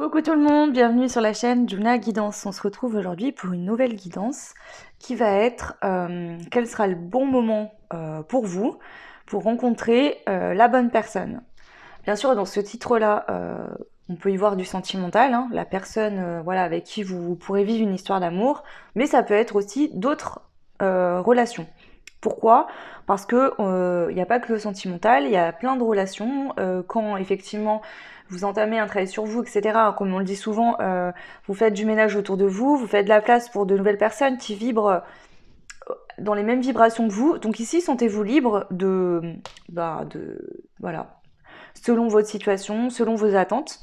Coucou tout le monde, bienvenue sur la chaîne Juna Guidance. On se retrouve aujourd'hui pour une nouvelle guidance qui va être quel sera le bon moment pour vous pour rencontrer la bonne personne. Bien sûr, dans ce titre-là, on peut y voir du sentimental, hein, la personne voilà, avec qui vous pourrez vivre une histoire d'amour, mais ça peut être aussi d'autres relations. Pourquoi? Parce que il n'y a pas que le sentimental, il y a plein de relations. Quand effectivement vous entamez un travail sur vous, etc., comme on le dit souvent, vous faites du ménage autour de vous, vous faites de la place pour de nouvelles personnes qui vibrent dans les mêmes vibrations que vous. Donc ici, sentez-vous libre voilà, selon votre situation, selon vos attentes.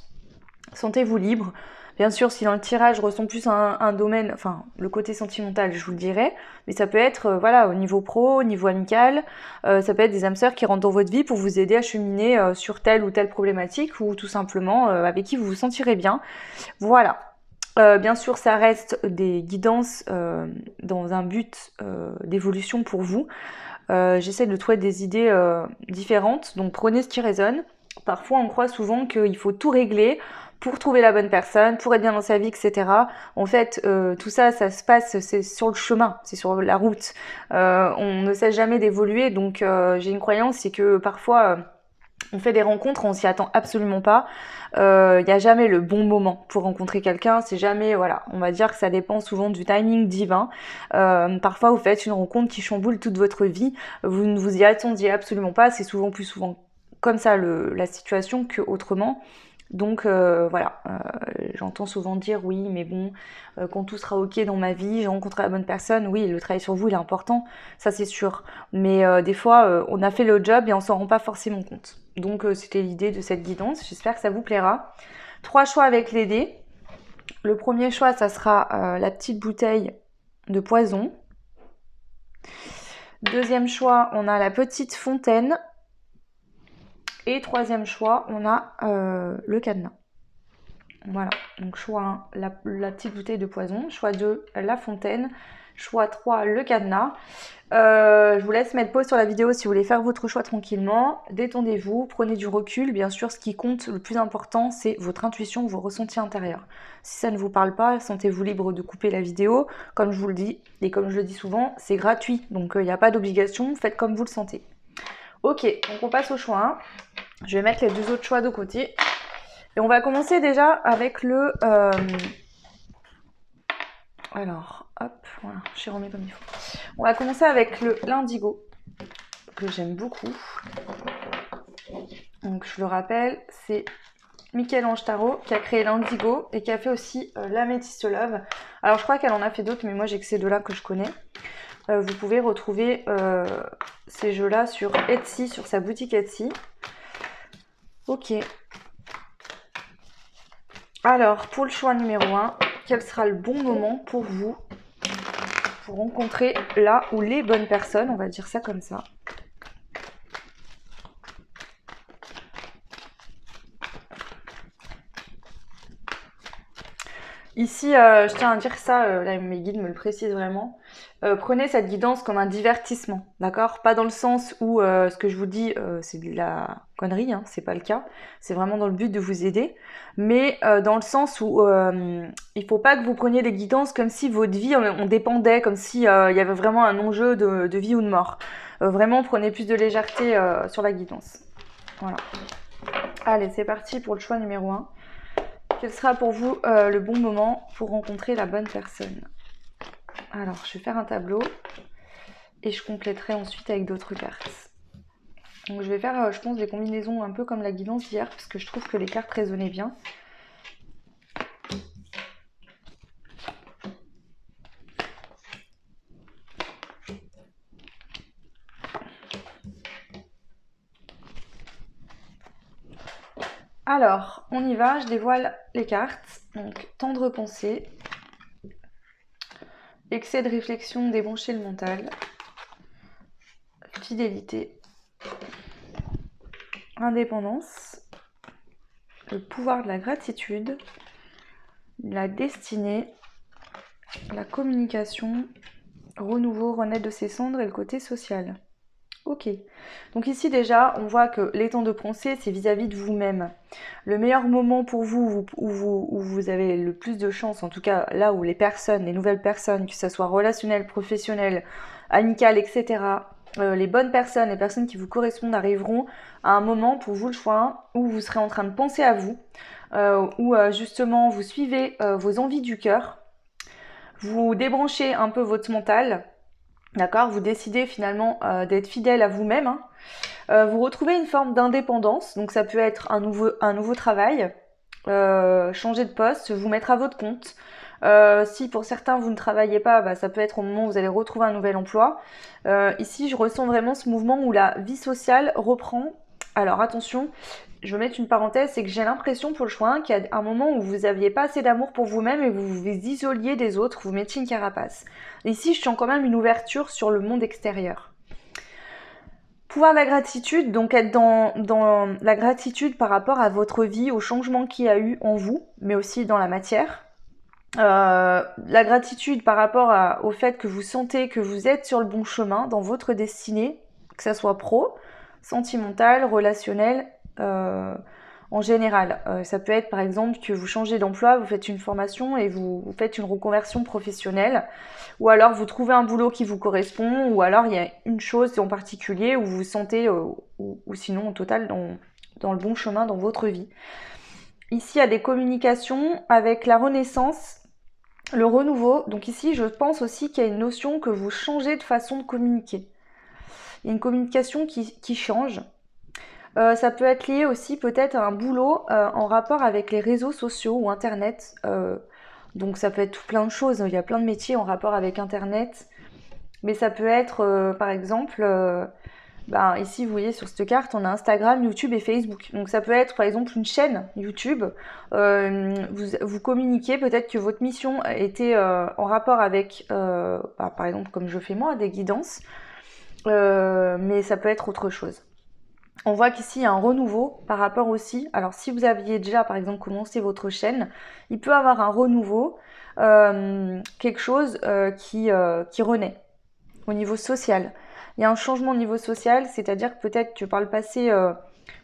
Sentez-vous libre. Bien sûr, si dans le tirage ressemble plus à un domaine, enfin le côté sentimental, je vous le dirai, mais ça peut être voilà au niveau pro, au niveau amical, ça peut être des âmes sœurs qui rentrent dans votre vie pour vous aider à cheminer sur telle ou telle problématique ou tout simplement avec qui vous vous sentirez bien. Voilà. Bien sûr, ça reste des guidances dans un but d'évolution pour vous. J'essaie de trouver des idées différentes, donc prenez ce qui résonne. Parfois, on croit souvent qu'il faut tout régler pour trouver la bonne personne, pour être bien dans sa vie, etc. En fait, tout ça, ça se passe, c'est sur le chemin, c'est sur la route. On ne cesse jamais d'évoluer, donc j'ai une croyance, c'est que parfois on fait des rencontres, on s'y attend absolument pas. Il n'y a jamais le bon moment pour rencontrer quelqu'un. C'est jamais, voilà, on va dire que ça dépend souvent du timing divin. Parfois, vous faites une rencontre qui chamboule toute votre vie. Vous ne vous y attendiez absolument pas. C'est souvent plus souvent comme ça la situation que autrement. Donc voilà, j'entends souvent dire oui, mais bon, quand tout sera ok dans ma vie, j'ai rencontré la bonne personne. Oui, le travail sur vous, il est important, ça c'est sûr. Mais des fois, on a fait le job et on s'en rend pas forcément compte. Donc c'était l'idée de cette guidance. J'espère que ça vous plaira. 3 choix avec les dés. Le premier choix, ça sera la petite bouteille de poison. Deuxième choix, on a la petite fontaine. Et troisième choix, on a le cadenas. Voilà, donc choix 1, la petite bouteille de poison. Choix 2, la fontaine. Choix 3, le cadenas. Je vous laisse mettre pause sur la vidéo si vous voulez faire votre choix tranquillement. Détendez-vous, prenez du recul. Bien sûr, ce qui compte, le plus important, c'est votre intuition, vos ressentis intérieurs. Si ça ne vous parle pas, sentez-vous libre de couper la vidéo. Comme je vous le dis, et comme je le dis souvent, c'est gratuit. Donc, il n'y a pas d'obligation, faites comme vous le sentez. Ok, donc on passe au choix 1. Je vais mettre les deux autres choix de côté. Et on va commencer déjà avec le... Alors, hop, voilà, j'ai remis comme il faut. On va commencer avec l'indigo, que j'aime beaucoup. Donc je le rappelle, c'est Michel-Ange Tarot qui a créé l'indigo et qui a fait aussi l'améthyste love. Alors je crois qu'elle en a fait d'autres, mais moi j'ai que ces deux-là que je connais. Vous pouvez retrouver ces jeux-là sur Etsy, sur sa boutique Etsy. Ok. Alors, pour le choix numéro 1, quel sera le bon moment pour vous pour rencontrer la ou les bonnes personnes, on va dire ça comme ça. Ici, je tiens à dire ça, là mes guides me le précisent vraiment. Prenez cette guidance comme un divertissement, d'accord? Pas dans le sens où ce que je vous dis, c'est de la connerie, hein, c'est pas le cas. C'est vraiment dans le but de vous aider. Mais dans le sens où il faut pas que vous preniez les guidances comme si votre vie en dépendait, comme si il y avait vraiment un enjeu de vie ou de mort. Vraiment, prenez plus de légèreté sur la guidance. Voilà. Allez, c'est parti pour le choix numéro 1. Quel sera pour vous le bon moment pour rencontrer la bonne personne? Alors, je vais faire un tableau et je compléterai ensuite avec d'autres cartes. Donc, je vais faire, je pense, des combinaisons un peu comme la guidance d'hier parce que je trouve que les cartes résonnaient bien. Alors, on y va, je dévoile les cartes. Donc, tendre pensée, excès de réflexion, débrancher le mental, fidélité, indépendance, le pouvoir de la gratitude, la destinée, la communication, renouveau, renaître de ses cendres et le côté social. Ok. Donc ici déjà, on voit que les temps de pensée, c'est vis-à-vis de vous-même. Le meilleur moment pour vous, où vous avez le plus de chance, en tout cas là où les personnes, les nouvelles personnes, que ce soit relationnelles, professionnelles, amicales, etc., les bonnes personnes, les personnes qui vous correspondent arriveront à un moment pour vous le choix où vous serez en train de penser à vous, où justement vous suivez vos envies du cœur, vous débranchez un peu votre mental. D'accord, vous décidez finalement d'être fidèle à vous-même, hein. Vous retrouvez une forme d'indépendance, donc ça peut être un nouveau travail, changer de poste, vous mettre à votre compte. Si pour certains vous ne travaillez pas, bah, ça peut être au moment où vous allez retrouver un nouvel emploi. Ici, je ressens vraiment ce mouvement où la vie sociale reprend. Alors attention, je vais mettre une parenthèse, c'est que j'ai l'impression pour le choix qu'il y a un moment où vous n'aviez pas assez d'amour pour vous-même et vous vous isoliez des autres, vous mettiez une carapace. Ici, je sens quand même une ouverture sur le monde extérieur. Pouvoir de la gratitude, donc être dans la gratitude par rapport à votre vie, au changement qu'il y a eu en vous, mais aussi dans la matière. La gratitude par rapport au fait que vous sentez que vous êtes sur le bon chemin dans votre destinée, que ça soit pro, sentimental, relationnel, en général. Ça peut être par exemple que vous changez d'emploi, vous faites une formation et vous faites une reconversion professionnelle, ou alors vous trouvez un boulot qui vous correspond, ou alors il y a une chose en particulier où vous vous sentez, ou sinon au total dans le bon chemin dans votre vie. Ici, il y a des communications avec la renaissance, le renouveau. Donc ici, je pense aussi qu'il y a une notion que vous changez de façon de communiquer. Il y a une communication qui change. Ça peut être lié aussi peut-être à un boulot en rapport avec les réseaux sociaux ou Internet. Donc ça peut être plein de choses. Il y a plein de métiers en rapport avec Internet. Mais ça peut être, par exemple, ici, vous voyez sur cette carte, on a Instagram, YouTube et Facebook. Donc ça peut être, par exemple, une chaîne YouTube. Vous communiquez, peut-être que votre mission était en rapport avec, par exemple, comme je fais moi, des guidances. Mais ça peut être autre chose. On voit qu'ici, il y a un renouveau par rapport aussi. Alors, si vous aviez déjà, par exemple, commencé votre chaîne, il peut y avoir un renouveau, quelque chose qui renaît au niveau social. Il y a un changement au niveau social, c'est-à-dire que peut-être que par le passé,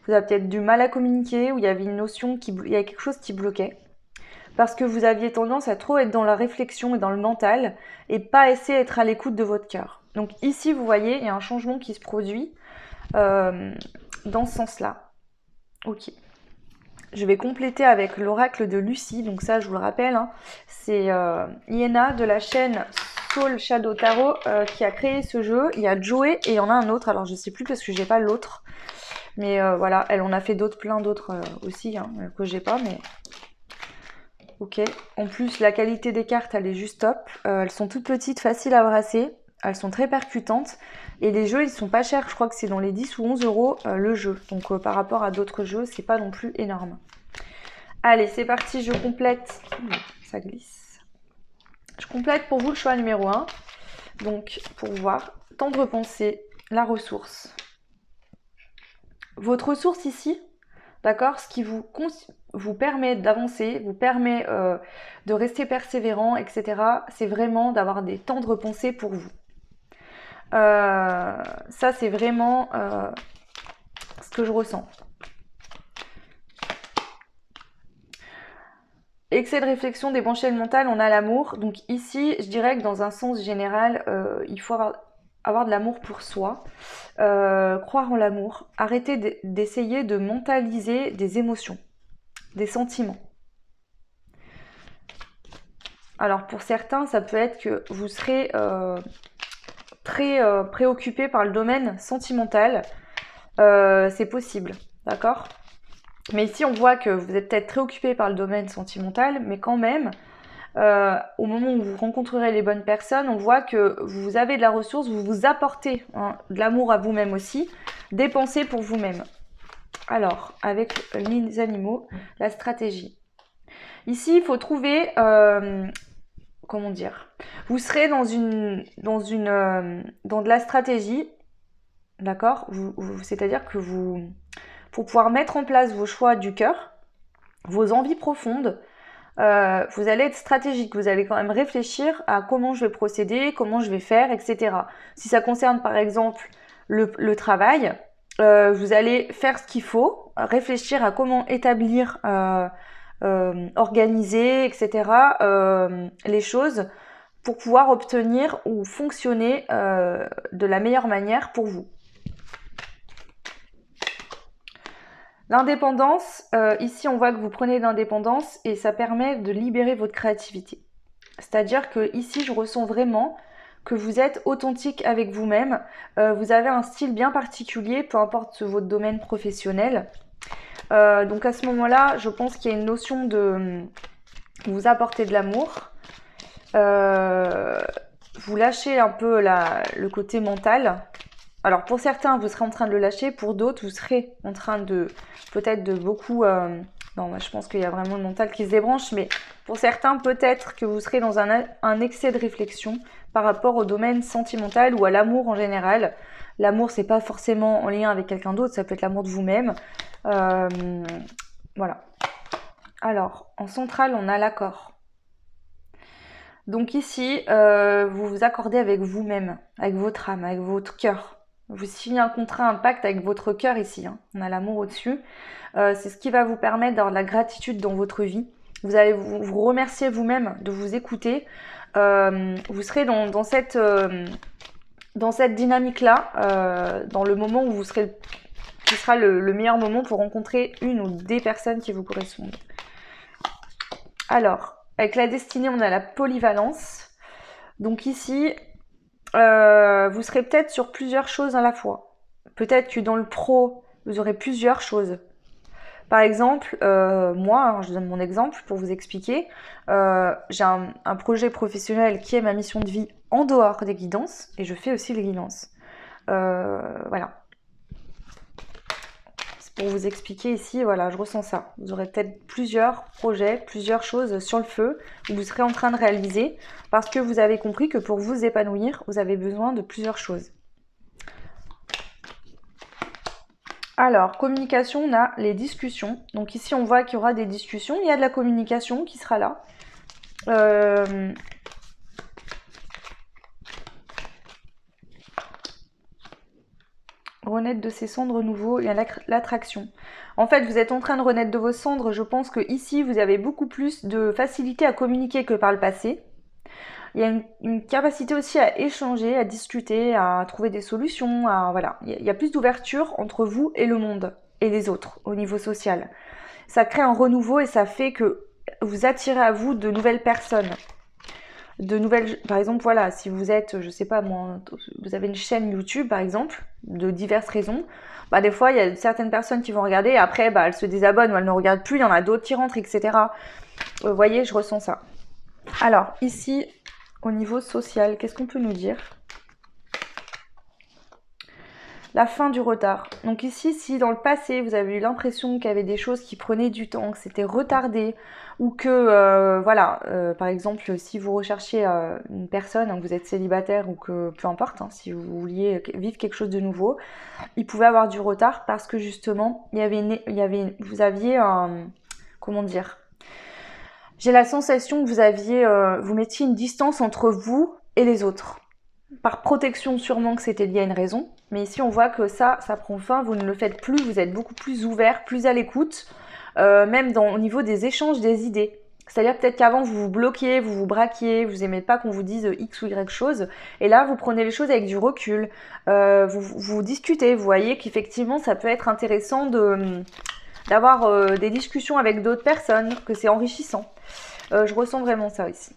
vous avez peut-être du mal à communiquer, ou il y avait une notion, il y a quelque chose qui bloquait. Parce que vous aviez tendance à trop être dans la réflexion et dans le mental, et pas essayer d'être à l'écoute de votre cœur. Donc ici, vous voyez, il y a un changement qui se produit dans ce sens-là. Ok. Je vais compléter avec l'oracle de Lucie, donc ça je vous le rappelle, hein, c'est Iena de la chaîne Soul Shadow Tarot qui a créé ce jeu. Il y a Joey et il y en a un autre, alors je sais plus parce que j'ai pas l'autre, mais voilà, elle en a fait plein d'autres aussi, hein, que j'ai pas, mais ok. En plus la qualité des cartes elle est juste top, elles sont toutes petites, faciles à brasser, elles sont très percutantes. Et les jeux, ils sont pas chers, je crois que c'est dans les 10 ou 11 euros le jeu. Donc par rapport à d'autres jeux, c'est pas non plus énorme. Allez, c'est parti, je complète. Ça glisse. Je complète pour vous le choix numéro 1. Donc, pour voir, tendre pensée, la ressource. Votre ressource ici, d'accord, ce qui vous permet d'avancer, vous permet de rester persévérant, etc. C'est vraiment d'avoir des tendres pensées pour vous. Ça, c'est vraiment ce que je ressens. Excès de réflexion, débrancher le mental, on a l'amour. Donc ici, je dirais que dans un sens général, il faut avoir de l'amour pour soi, croire en l'amour, arrêter d'essayer de mentaliser des émotions, des sentiments. Alors pour certains, ça peut être que vous serez très préoccupé par le domaine sentimental. C'est possible, d'accord ? Mais ici, on voit que vous êtes peut-être très occupé par le domaine sentimental, mais quand même, au moment où vous rencontrerez les bonnes personnes, on voit que vous avez de la ressource, vous vous apportez de l'amour à vous-même aussi, des pensées pour vous-même. Alors, avec les animaux, la stratégie. Ici, il faut trouver, comment dire, vous serez dans de la stratégie, d'accord ? C'est-à-dire que pour pouvoir mettre en place vos choix du cœur, vos envies profondes, vous allez être stratégique, vous allez quand même réfléchir à comment je vais procéder, comment je vais faire, etc. Si ça concerne par exemple le travail. Vous allez faire ce qu'il faut, réfléchir à comment établir, organiser, etc. Les choses pour pouvoir obtenir ou fonctionner de la meilleure manière pour vous. L'indépendance, ici on voit que vous prenez l'indépendance et ça permet de libérer votre créativité. C'est-à-dire que ici je ressens vraiment que vous êtes authentique avec vous-même, vous avez un style bien particulier, peu importe votre domaine professionnel. Donc à ce moment-là, je pense qu'il y a une notion de vous apporter de l'amour, vous lâchez un peu le côté mental. Alors pour certains, vous serez en train de le lâcher, pour d'autres, vous serez en train de peut-être de beaucoup... non, moi je pense qu'il y a vraiment le mental qui se débranche, mais pour certains, peut-être que vous serez dans un excès de réflexion par rapport au domaine sentimental ou à l'amour en général. L'amour, c'est pas forcément en lien avec quelqu'un d'autre, ça peut être l'amour de vous-même. Voilà. Alors, en centrale, on a l'accord. Donc ici, vous vous accordez avec vous-même, avec votre âme, avec votre cœur. Vous signez un contrat, un pacte avec votre cœur ici. Hein. On a l'amour au-dessus. C'est ce qui va vous permettre d'avoir de la gratitude dans votre vie. Vous allez vous remercier vous-même de vous écouter. Vous serez dans cette dynamique-là, dans le moment où vous serez, qui sera le meilleur moment pour rencontrer une ou des personnes qui vous correspondent. Alors, avec la destinée, on a la polyvalence. Donc ici, vous serez peut-être sur plusieurs choses à la fois. Peut-être que dans le pro, vous aurez plusieurs choses. Par exemple, moi, hein, je donne mon exemple pour vous expliquer. J'ai un projet professionnel qui est ma mission de vie en dehors des guidances et je fais aussi les guidances. Voilà. C'est pour vous expliquer ici, voilà, je ressens ça. Vous aurez peut-être plusieurs projets, plusieurs choses sur le feu que vous serez en train de réaliser parce que vous avez compris que pour vous épanouir, vous avez besoin de plusieurs choses. Alors, communication, on a les discussions. Donc ici, on voit qu'il y aura des discussions. Il y a de la communication qui sera là. Renaître de ses cendres nouveau, il y a l'attraction. En fait, vous êtes en train de renaître de vos cendres. Je pense que ici, vous avez beaucoup plus de facilité à communiquer que par le passé. Il y a une capacité aussi à échanger, à discuter, à trouver des solutions. Voilà. Il y a plus d'ouverture entre vous et le monde et les autres au niveau social. Ça crée un renouveau et ça fait que vous attirez à vous de nouvelles personnes. Par exemple, voilà, si vous êtes, je sais pas moi, vous avez une chaîne YouTube par exemple, de diverses raisons, bah des fois il y a certaines personnes qui vont regarder et après bah, elles se désabonnent ou elles ne regardent plus, il y en a d'autres qui rentrent, etc. Vous voyez, je ressens ça. Alors ici, au niveau social, qu'est-ce qu'on peut nous dire ? La fin du retard. Donc ici, si dans le passé, vous avez eu l'impression qu'il y avait des choses qui prenaient du temps, que c'était retardé, ou que, par exemple, si vous recherchez une personne, hein, que vous êtes célibataire ou que, peu importe, hein, si vous vouliez vivre quelque chose de nouveau, il pouvait avoir du retard parce que justement, vous aviez un... Comment dire ? J'ai la sensation que vous mettiez une distance entre vous et les autres. Par protection, sûrement que c'était lié à une raison. Mais ici, on voit que ça prend fin, vous ne le faites plus, vous êtes beaucoup plus ouvert, plus à l'écoute, même au niveau des échanges des idées. C'est-à-dire peut-être qu'avant, vous vous bloquiez, vous vous braquiez, vous n'aimez pas qu'on vous dise X ou Y chose. Et là, vous prenez les choses avec du recul, vous discutez, vous voyez qu'effectivement, ça peut être intéressant d'avoir des discussions avec d'autres personnes, que c'est enrichissant. Je ressens vraiment ça ici.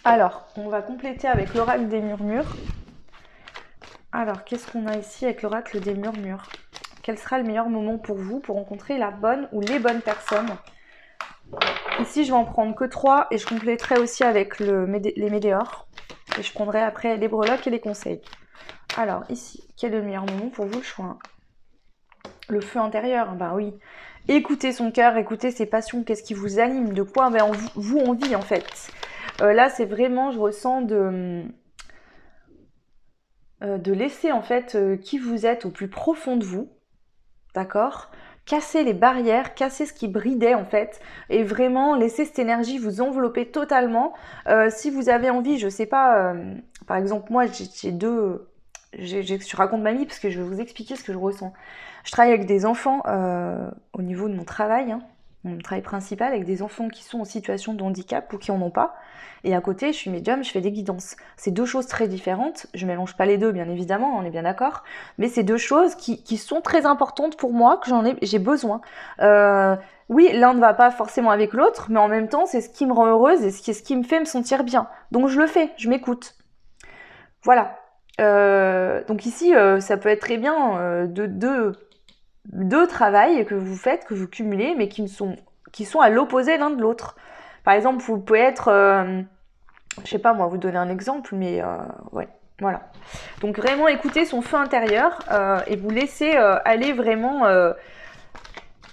Alors, on va compléter avec l'oracle des murmures. Alors, qu'est-ce qu'on a ici avec l'oracle des murmures ? Quel sera le meilleur moment pour vous pour rencontrer la bonne ou les bonnes personnes ? Ici, je vais en prendre que 3 et je compléterai aussi avec les météores. Et je prendrai après les breloques et les conseils. Alors, ici, quel est le meilleur moment pour vous, le choix ? Le feu intérieur, bah oui. Écoutez son cœur, écoutez ses passions, qu'est-ce qui vous anime, de quoi vous envie en fait. Là, c'est vraiment, je ressens de laisser en fait qui vous êtes au plus profond de vous, d'accord ? Casser les barrières, casser ce qui bridait en fait, et vraiment laisser cette énergie vous envelopper totalement. Si vous avez envie, je sais pas, par exemple moi j'ai deux je raconte ma vie parce que je vais vous expliquer ce que je ressens. Je travaille avec des enfants au niveau de mon travail, hein, mon travail principal, avec des enfants qui sont en situation de handicap ou qui en ont pas. Et à côté, je suis médium, je fais des guidances. C'est deux choses très différentes. Je mélange pas les deux, bien évidemment, on est bien d'accord. Mais c'est deux choses qui sont très importantes pour moi, que j'ai besoin. Oui, l'un ne va pas forcément avec l'autre, mais en même temps, c'est ce qui me rend heureuse et ce qui me fait me sentir bien. Donc je le fais, je m'écoute. Voilà. Donc ici, ça peut être très bien deux travails que vous faites, que vous cumulez, mais qui sont à l'opposé l'un de l'autre. Par exemple, vous pouvez être, je sais pas moi, vous donner un exemple, mais ouais, voilà. Donc vraiment écouter son feu intérieur et vous laisser aller vraiment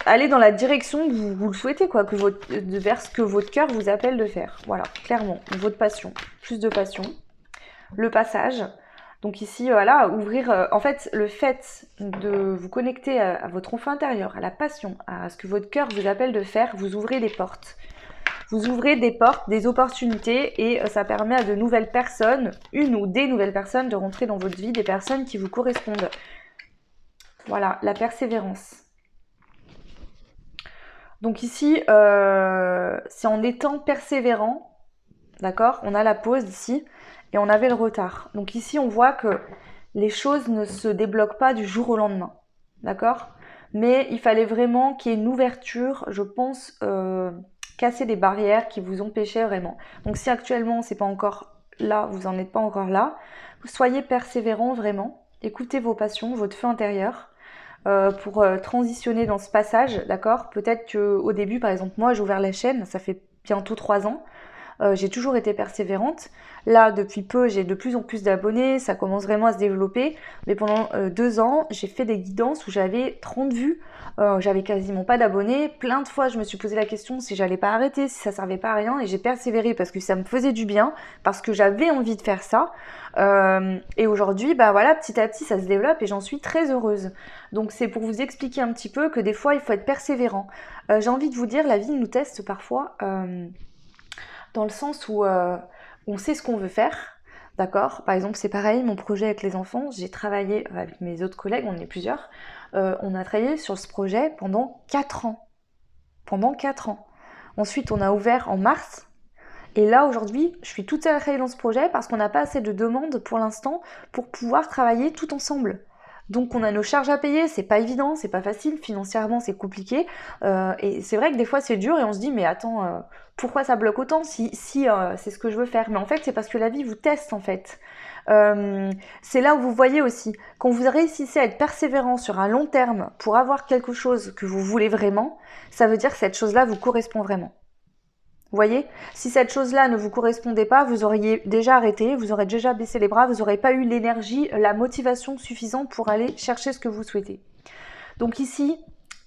aller dans la direction que vous le souhaitez, quoi, vers ce que votre cœur vous appelle de faire. Voilà, clairement, votre passion, plus de passion. Le passage. Donc ici, voilà, ouvrir, en fait, le fait de vous connecter à votre enfant intérieur, à la passion, à ce que votre cœur vous appelle de faire, vous ouvrez des portes. Vous ouvrez des portes, des opportunités et ça permet à de nouvelles personnes, une ou des nouvelles personnes, de rentrer dans votre vie, des personnes qui vous correspondent. Voilà, la persévérance. Donc ici, c'est en étant persévérant, d'accord? On a la pause ici et on avait le retard. Donc ici, on voit que les choses ne se débloquent pas du jour au lendemain, d'accord? Mais il fallait vraiment qu'il y ait une ouverture, je pense, casser des barrières qui vous empêchaient vraiment. Donc si actuellement, c'est pas encore là, vous n'en êtes pas encore là, soyez persévérant vraiment, écoutez vos passions, votre feu intérieur, pour transitionner dans ce passage, d'accord? Peut-être qu'au début, par exemple, moi, j'ai ouvert la chaîne, ça fait bientôt 3 ans. J'ai toujours été persévérante. Là, depuis peu, j'ai de plus en plus d'abonnés, ça commence vraiment à se développer. Mais pendant 2 ans, j'ai fait des guidances où j'avais 30 vues, j'avais quasiment pas d'abonnés. Plein de fois, je me suis posé la question si j'allais pas arrêter, si ça servait pas à rien. Et j'ai persévéré parce que ça me faisait du bien, parce que j'avais envie de faire ça. Et aujourd'hui, bah voilà, petit à petit, ça se développe et j'en suis très heureuse. Donc c'est pour vous expliquer un petit peu que des fois, il faut être persévérant. J'ai envie de vous dire, la vie nous teste parfois. Dans le sens où on sait ce qu'on veut faire, d'accord? Par exemple, c'est pareil, mon projet avec les enfants, j'ai travaillé avec mes autres collègues, on est plusieurs, on a travaillé sur ce projet pendant 4 ans. Pendant 4 ans. Ensuite, on a ouvert en mars, et là, aujourd'hui, je suis toute seule à travailler dans ce projet parce qu'on n'a pas assez de demandes pour l'instant pour pouvoir travailler tout ensemble. Donc on a nos charges à payer, c'est pas évident, c'est pas facile, financièrement c'est compliqué. Et c'est vrai que des fois c'est dur et on se dit mais attends, pourquoi ça bloque autant si c'est ce que je veux faire. Mais en fait c'est parce que la vie vous teste en fait. C'est là où vous voyez aussi, quand vous réussissez à être persévérant sur un long terme pour avoir quelque chose que vous voulez vraiment, ça veut dire que cette chose-là vous correspond vraiment. Vous voyez, si cette chose-là ne vous correspondait pas, vous auriez déjà arrêté, vous aurez déjà baissé les bras, vous n'aurez pas eu l'énergie, la motivation suffisante pour aller chercher ce que vous souhaitez. Donc ici,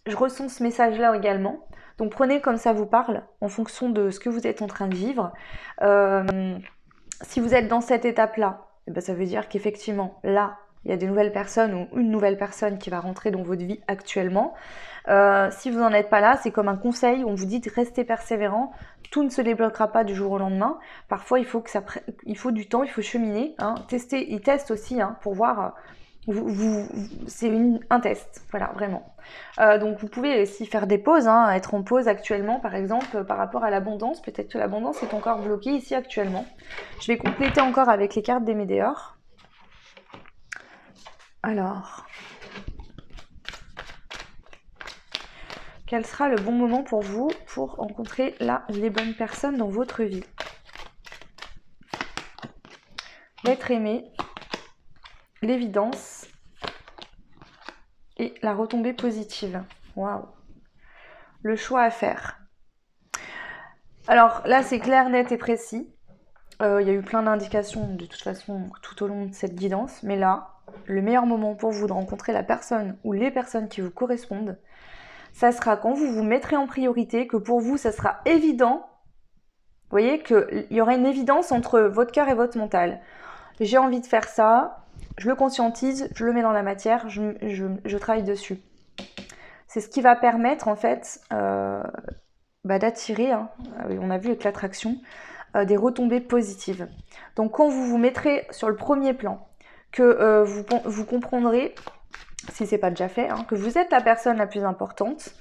je ressens ce message-là également. Donc prenez comme ça vous parle, en fonction de ce que vous êtes en train de vivre. Si vous êtes dans cette étape-là, eh ben, ça veut dire qu'effectivement, là, il y a des nouvelles personnes ou une nouvelle personne qui va rentrer dans votre vie actuellement. Si vous n'en êtes pas là, c'est comme un conseil, on vous dit de rester persévérant, tout ne se débloquera pas du jour au lendemain. Parfois, il faut du temps, il faut cheminer. Hein. Tester, ils testent aussi hein, pour voir. C'est un test, voilà, vraiment. Donc vous pouvez aussi faire des pauses, hein, être en pause actuellement, par exemple, par rapport à l'abondance. Peut-être que l'abondance est encore bloquée ici actuellement. Je vais compléter encore avec les cartes des météores. Alors, quel sera le bon moment pour vous pour rencontrer les bonnes personnes dans votre vie? L'être aimé, l'évidence et la retombée positive. Waouh! Le choix à faire. Alors là, c'est clair, net et précis. Il y a eu plein d'indications de toute façon tout au long de cette guidance. Mais là, le meilleur moment pour vous de rencontrer la personne ou les personnes qui vous correspondent, ça sera quand vous vous mettrez en priorité, que pour vous, ça sera évident. Vous voyez qu'il y aura une évidence entre votre cœur et votre mental. J'ai envie de faire ça, je le conscientise, je le mets dans la matière, je travaille dessus. C'est ce qui va permettre en fait d'attirer, hein, on a vu avec l'attraction, des retombées positives. Donc quand vous vous mettrez sur le premier plan, que vous comprendrez, si c'est pas déjà fait, hein, que vous êtes la personne la plus importante,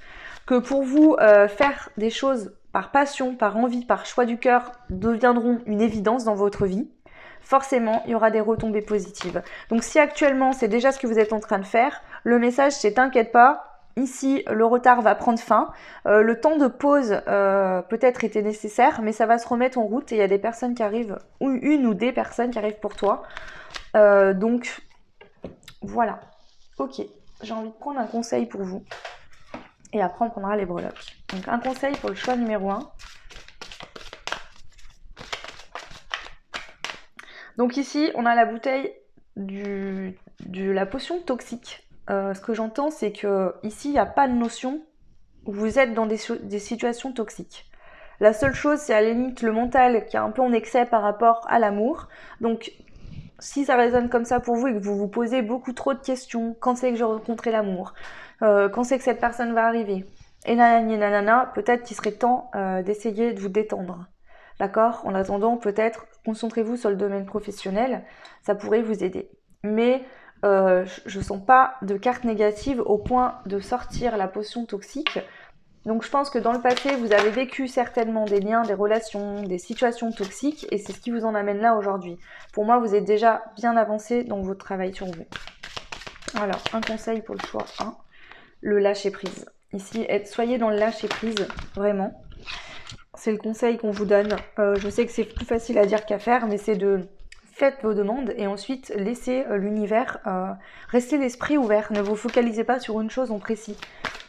que pour vous, faire des choses par passion, par envie, par choix du cœur deviendront une évidence dans votre vie. Forcément, il y aura des retombées positives. Donc si actuellement c'est déjà ce que vous êtes en train de faire, le message c'est t'inquiète pas, ici le retard va prendre fin, le temps de pause peut-être était nécessaire, mais ça va se remettre en route et il y a des personnes qui arrivent, ou une ou des personnes qui arrivent pour toi. Donc voilà, ok, j'ai envie de prendre un conseil pour vous et après on prendra les breloques. Donc un conseil pour le choix numéro 1. Donc ici, on a la bouteille de la potion toxique. Ce que j'entends, c'est que ici, il n'y a pas de notion où vous êtes dans des situations toxiques. La seule chose, c'est à la limite le mental qui est un peu en excès par rapport à l'amour. Donc, si ça résonne comme ça pour vous et que vous vous posez beaucoup trop de questions, quand c'est que je rencontrerai l'amour, quand c'est que cette personne va arriver, et nanani nanana, peut-être qu'il serait temps d'essayer de vous détendre. D'accord? En attendant, peut-être, concentrez-vous sur le domaine professionnel, ça pourrait vous aider. Mais je sens pas de carte négative au point de sortir la potion toxique. Donc je pense que dans le passé, vous avez vécu certainement des liens, des relations, des situations toxiques, et c'est ce qui vous en amène là aujourd'hui. Pour moi, vous êtes déjà bien avancé dans votre travail sur vous. Alors, un conseil pour le choix 1, le lâcher prise. Ici, soyez dans le lâcher prise, vraiment. C'est le conseil qu'on vous donne. Je sais que c'est plus facile à dire qu'à faire, mais c'est de faites vos demandes et ensuite laissez l'univers, restez l'esprit ouvert. Ne vous focalisez pas sur une chose en précis.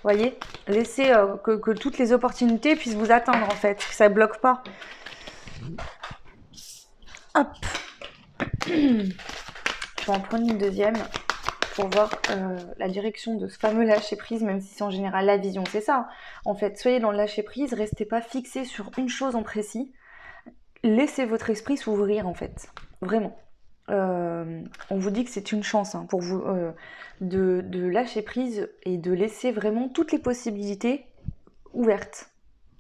Voyez, laissez que toutes les opportunités puissent vous atteindre en fait, que ça ne bloque pas. Hop. Je vais en prendre une deuxième pour voir la direction de ce fameux lâcher prise, même si c'est en général la vision, c'est ça. En fait, soyez dans le lâcher prise, restez pas fixé sur une chose en précis. Laissez votre esprit s'ouvrir en fait, vraiment. On vous dit que c'est une chance hein, pour vous de lâcher prise et de laisser vraiment toutes les possibilités ouvertes.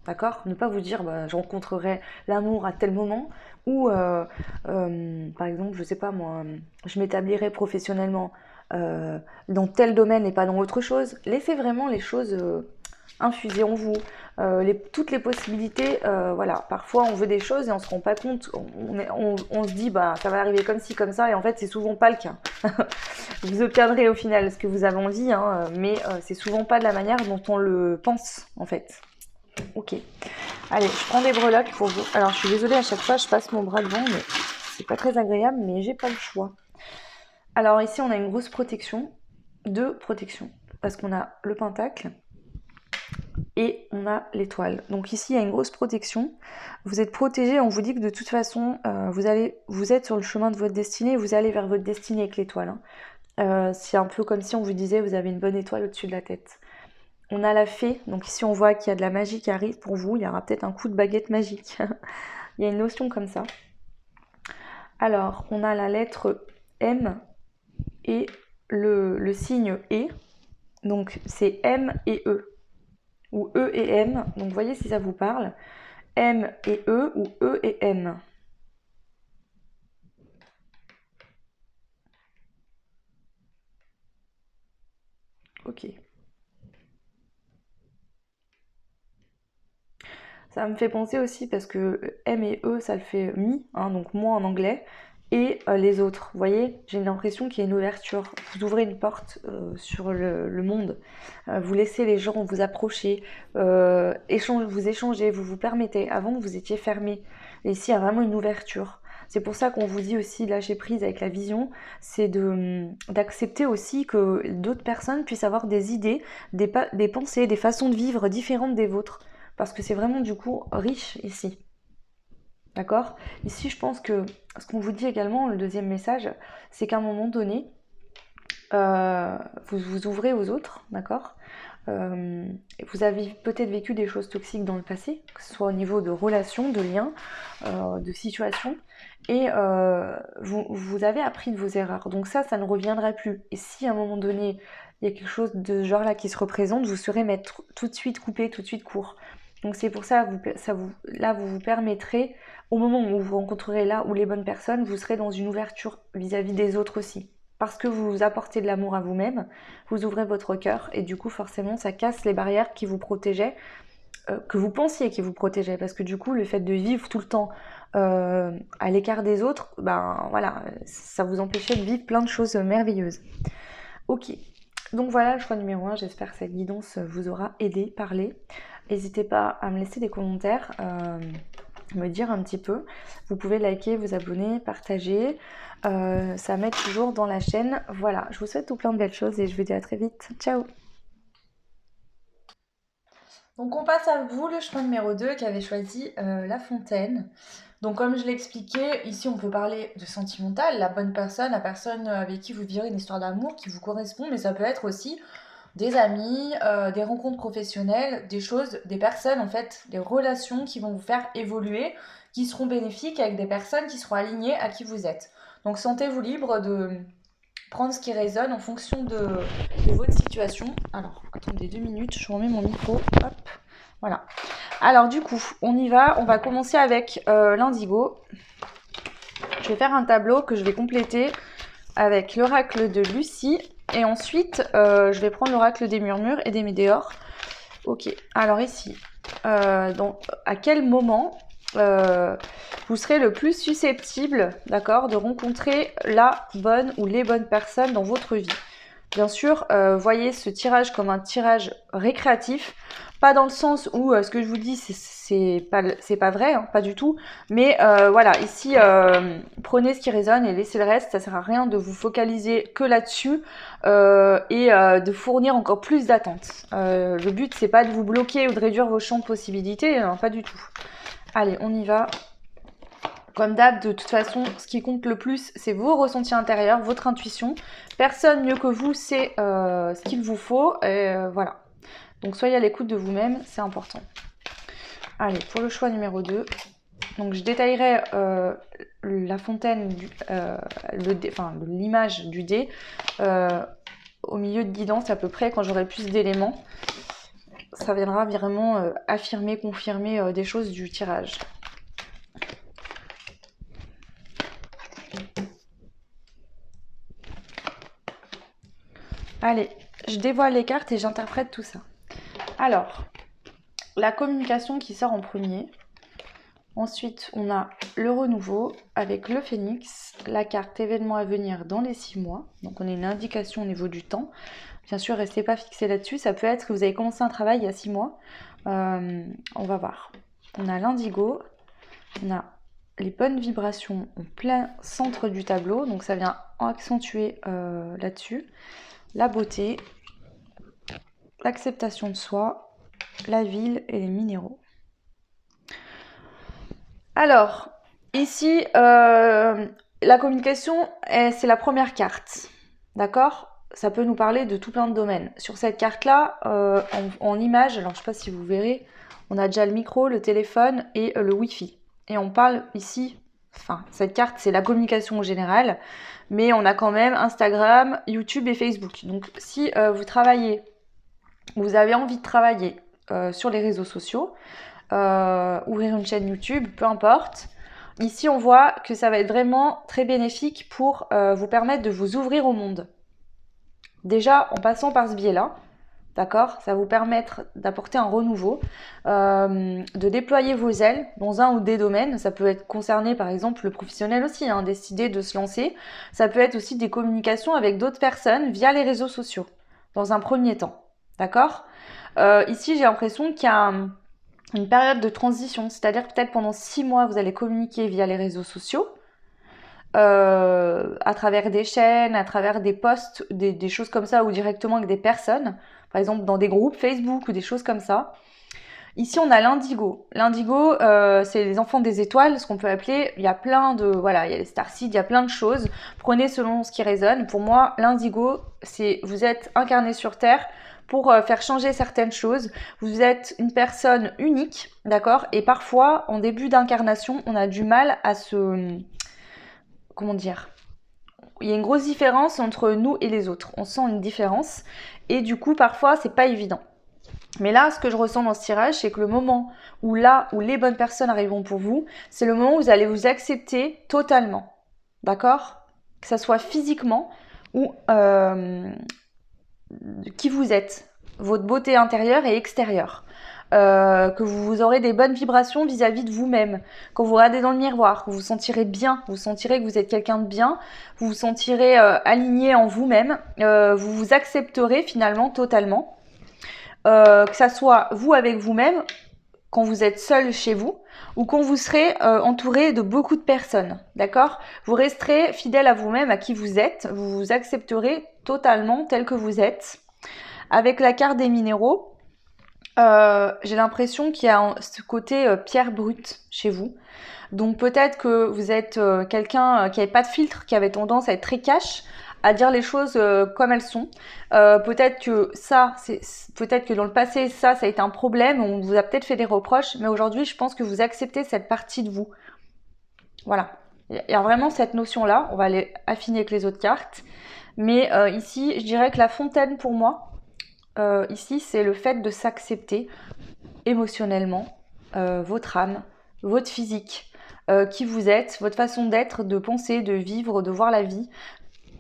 D'accord? Ne pas vous dire bah, je rencontrerai l'amour à tel moment ou par exemple, je sais pas moi, je m'établirai professionnellement dans tel domaine et pas dans autre chose. Laissez vraiment les choses infuser en vous. Toutes les possibilités, voilà, parfois on veut des choses et on se rend pas compte, on se dit bah ça va arriver comme ci, comme ça, et en fait c'est souvent pas le cas. Vous obtiendrez au final ce que vous avez envie, hein, mais c'est souvent pas de la manière dont on le pense en fait. Ok, allez, je prends des breloques pour vous. Alors je suis désolée, à chaque fois je passe mon bras devant, mais c'est pas très agréable, mais j'ai pas le choix. Alors ici on a une grosse protection, deux protections, parce qu'on a le pentacle et on a l'étoile. Donc ici il y a une grosse protection, vous êtes protégé, on vous dit que de toute façon vous êtes sur le chemin de votre destinée, vous allez vers votre destinée avec l'étoile. Hein. C'est un peu comme si on vous disait vous avez une bonne étoile au-dessus de la tête. On a la fée, donc ici on voit qu'il y a de la magie qui arrive pour vous, il y aura peut-être un coup de baguette magique. Il y a une notion comme ça. Alors, on a la lettre M et le signe E, donc c'est M et E, ou E et M, donc voyez si ça vous parle, M et E ou E et M. Ok. Ça me fait penser aussi parce que M et E, ça le fait mi, hein, donc moi en anglais, et les autres. Vous voyez, j'ai l'impression qu'il y a une ouverture. Vous ouvrez une porte sur le monde. Vous laissez les gens vous approcher, vous échangez, vous vous permettez. Avant, vous étiez fermé. Et ici, il y a vraiment une ouverture. C'est pour ça qu'on vous dit aussi lâcher prise avec la vision, c'est d'accepter aussi que d'autres personnes puissent avoir des idées, des pensées, des façons de vivre différentes des vôtres. Parce que c'est vraiment du coup riche ici. D'accord? Ici, je pense que ce qu'on vous dit également, le deuxième message, c'est qu'à un moment donné, vous vous ouvrez aux autres, d'accord? Vous avez peut-être vécu des choses toxiques dans le passé, que ce soit au niveau de relations, de liens, de situations, et vous avez appris de vos erreurs. Donc ça ne reviendra plus. Et si à un moment donné, il y a quelque chose de ce genre-là qui se représente, vous saurez mettre tout de suite coupé, tout de suite court. Donc c'est pour ça, là, vous vous permettrez, au moment où vous rencontrerez là où les bonnes personnes, vous serez dans une ouverture vis-à-vis des autres aussi. Parce que vous apportez de l'amour à vous-même, vous ouvrez votre cœur et du coup forcément ça casse les barrières qui vous protégeaient, que vous pensiez qui vous protégeaient. Parce que du coup le fait de vivre tout le temps à l'écart des autres, ben voilà, ça vous empêchait de vivre plein de choses merveilleuses. Ok, donc voilà le choix numéro 1, j'espère que cette guidance vous aura aidé, parlé. N'hésitez pas à me laisser des commentaires, me dire un petit peu. Vous pouvez liker, vous abonner, partager. Ça m'aide toujours dans la chaîne. Voilà, je vous souhaite tout plein de belles choses et je vous dis à très vite. Ciao! Donc on passe à vous, le chemin numéro 2 qui avait choisi La Fontaine. Donc comme je l'ai expliqué, ici on peut parler de sentimental, la bonne personne, la personne avec qui vous vivrez une histoire d'amour qui vous correspond, mais ça peut être aussi des amis, des rencontres professionnelles, des choses, des personnes en fait, des relations qui vont vous faire évoluer, qui seront bénéfiques avec des personnes qui seront alignées à qui vous êtes. Donc sentez-vous libre de prendre ce qui résonne en fonction de votre situation. Alors, attendez 2 minutes, je remets mon micro. Hop, voilà. Alors du coup, on y va. On va commencer avec l'indigo. Je vais faire un tableau que je vais compléter avec l'oracle de Lucie. Et ensuite, je vais prendre l'oracle des murmures et des météores. Ok, alors ici, donc, à quel moment vous serez le plus susceptible, d'accord, de rencontrer la bonne ou les bonnes personnes dans votre vie. Bien sûr, voyez ce tirage comme un tirage récréatif, pas dans le sens où ce que je vous dis c'est pas vrai, hein, pas du tout, mais voilà, ici prenez ce qui résonne et laissez le reste, ça sert à rien de vous focaliser que là-dessus et de fournir encore plus d'attentes. Le but c'est pas de vous bloquer ou de réduire vos champs de possibilités, non, pas du tout. Allez, on y va. Comme d'hab, de toute façon, ce qui compte le plus, c'est vos ressentis intérieurs, votre intuition. Personne mieux que vous sait ce qu'il vous faut. Et voilà. Donc soyez à l'écoute de vous-même, c'est important. Allez, pour le choix numéro 2. Donc je détaillerai la fontaine, l'image du dé au milieu de guidance à peu près quand j'aurai plus d'éléments. Ça viendra vraiment affirmer, confirmer des choses du tirage. Allez, je dévoile les cartes et j'interprète tout ça. Alors, la communication qui sort en premier. Ensuite, on a le renouveau avec le phénix, la carte événement à venir dans les 6 mois. Donc on a une indication au niveau du temps. Bien sûr, restez pas fixé là-dessus. Ça peut être que vous avez commencé un travail il y a 6 mois. On va voir. On a l'indigo. On a les bonnes vibrations en plein centre du tableau. Donc ça vient accentuer là-dessus. La beauté, l'acceptation de soi, la ville et les minéraux. Alors, ici, la communication, c'est la première carte, d'accord? Ça peut nous parler de tout plein de domaines. Sur cette carte-là, en image, alors je ne sais pas si vous verrez, on a déjà le micro, le téléphone et le Wi-Fi. Et on parle ici, enfin, cette carte, c'est la communication en général, mais on a quand même Instagram, YouTube et Facebook. Donc, si vous travaillez, vous avez envie de travailler sur les réseaux sociaux, ouvrir une chaîne YouTube, peu importe. Ici, on voit que ça va être vraiment très bénéfique pour vous permettre de vous ouvrir au monde. Déjà, en passant par ce biais-là, d'accord, ça va vous permettre d'apporter un renouveau, de déployer vos ailes dans un ou des domaines. Ça peut être concerné, par exemple, le professionnel aussi, hein, décider de se lancer. Ça peut être aussi des communications avec d'autres personnes via les réseaux sociaux, dans un premier temps, d'accord. Ici, j'ai l'impression qu'il y a une période de transition, c'est-à-dire peut-être pendant 6 mois, vous allez communiquer via les réseaux sociaux, à travers des chaînes, à travers des posts, des choses comme ça, ou directement avec des personnes, par exemple dans des groupes Facebook ou des choses comme ça. Ici, on a l'indigo. L'indigo, c'est les enfants des étoiles, ce qu'on peut appeler, il y a plein de, voilà, il y a les starseeds, il y a plein de choses. Prenez selon ce qui résonne. Pour moi, l'indigo, c'est vous êtes incarné sur Terre pour faire changer certaines choses. Vous êtes une personne unique, d'accord? Et parfois, en début d'incarnation, on a du mal à se... Comment dire? Il y a une grosse différence entre nous et les autres. On sent une différence. Et du coup, parfois, c'est pas évident. Mais là, ce que je ressens dans ce tirage, c'est que le moment où les bonnes personnes arriveront pour vous, c'est le moment où vous allez vous accepter totalement. D'accord? Que ça soit physiquement ou qui vous êtes, votre beauté intérieure et extérieure. Que vous aurez des bonnes vibrations vis-à-vis de vous-même. Quand vous regardez dans le miroir, vous vous sentirez bien, vous sentirez que vous êtes quelqu'un de bien, vous vous sentirez aligné en vous-même, vous vous accepterez finalement totalement. Que ça soit vous avec vous-même, quand vous êtes seul chez vous, ou quand vous serez entouré de beaucoup de personnes, d'accord? Vous resterez fidèle à vous-même, à qui vous êtes, vous vous accepterez totalement tel que vous êtes. Avec la carte des minéraux, j'ai l'impression qu'il y a ce côté pierre brute chez vous. Donc peut-être que vous êtes quelqu'un qui n'avait pas de filtre, qui avait tendance à être très cash, à dire les choses comme elles sont. Peut-être que dans le passé, ça a été un problème, on vous a peut-être fait des reproches, mais aujourd'hui, je pense que vous acceptez cette partie de vous. Voilà. Il y a vraiment cette notion-là. On va aller affiner avec les autres cartes. Mais ici, je dirais que la fontaine pour moi, ici, c'est le fait de s'accepter émotionnellement, votre âme, votre physique, qui vous êtes, votre façon d'être, de penser, de vivre, de voir la vie,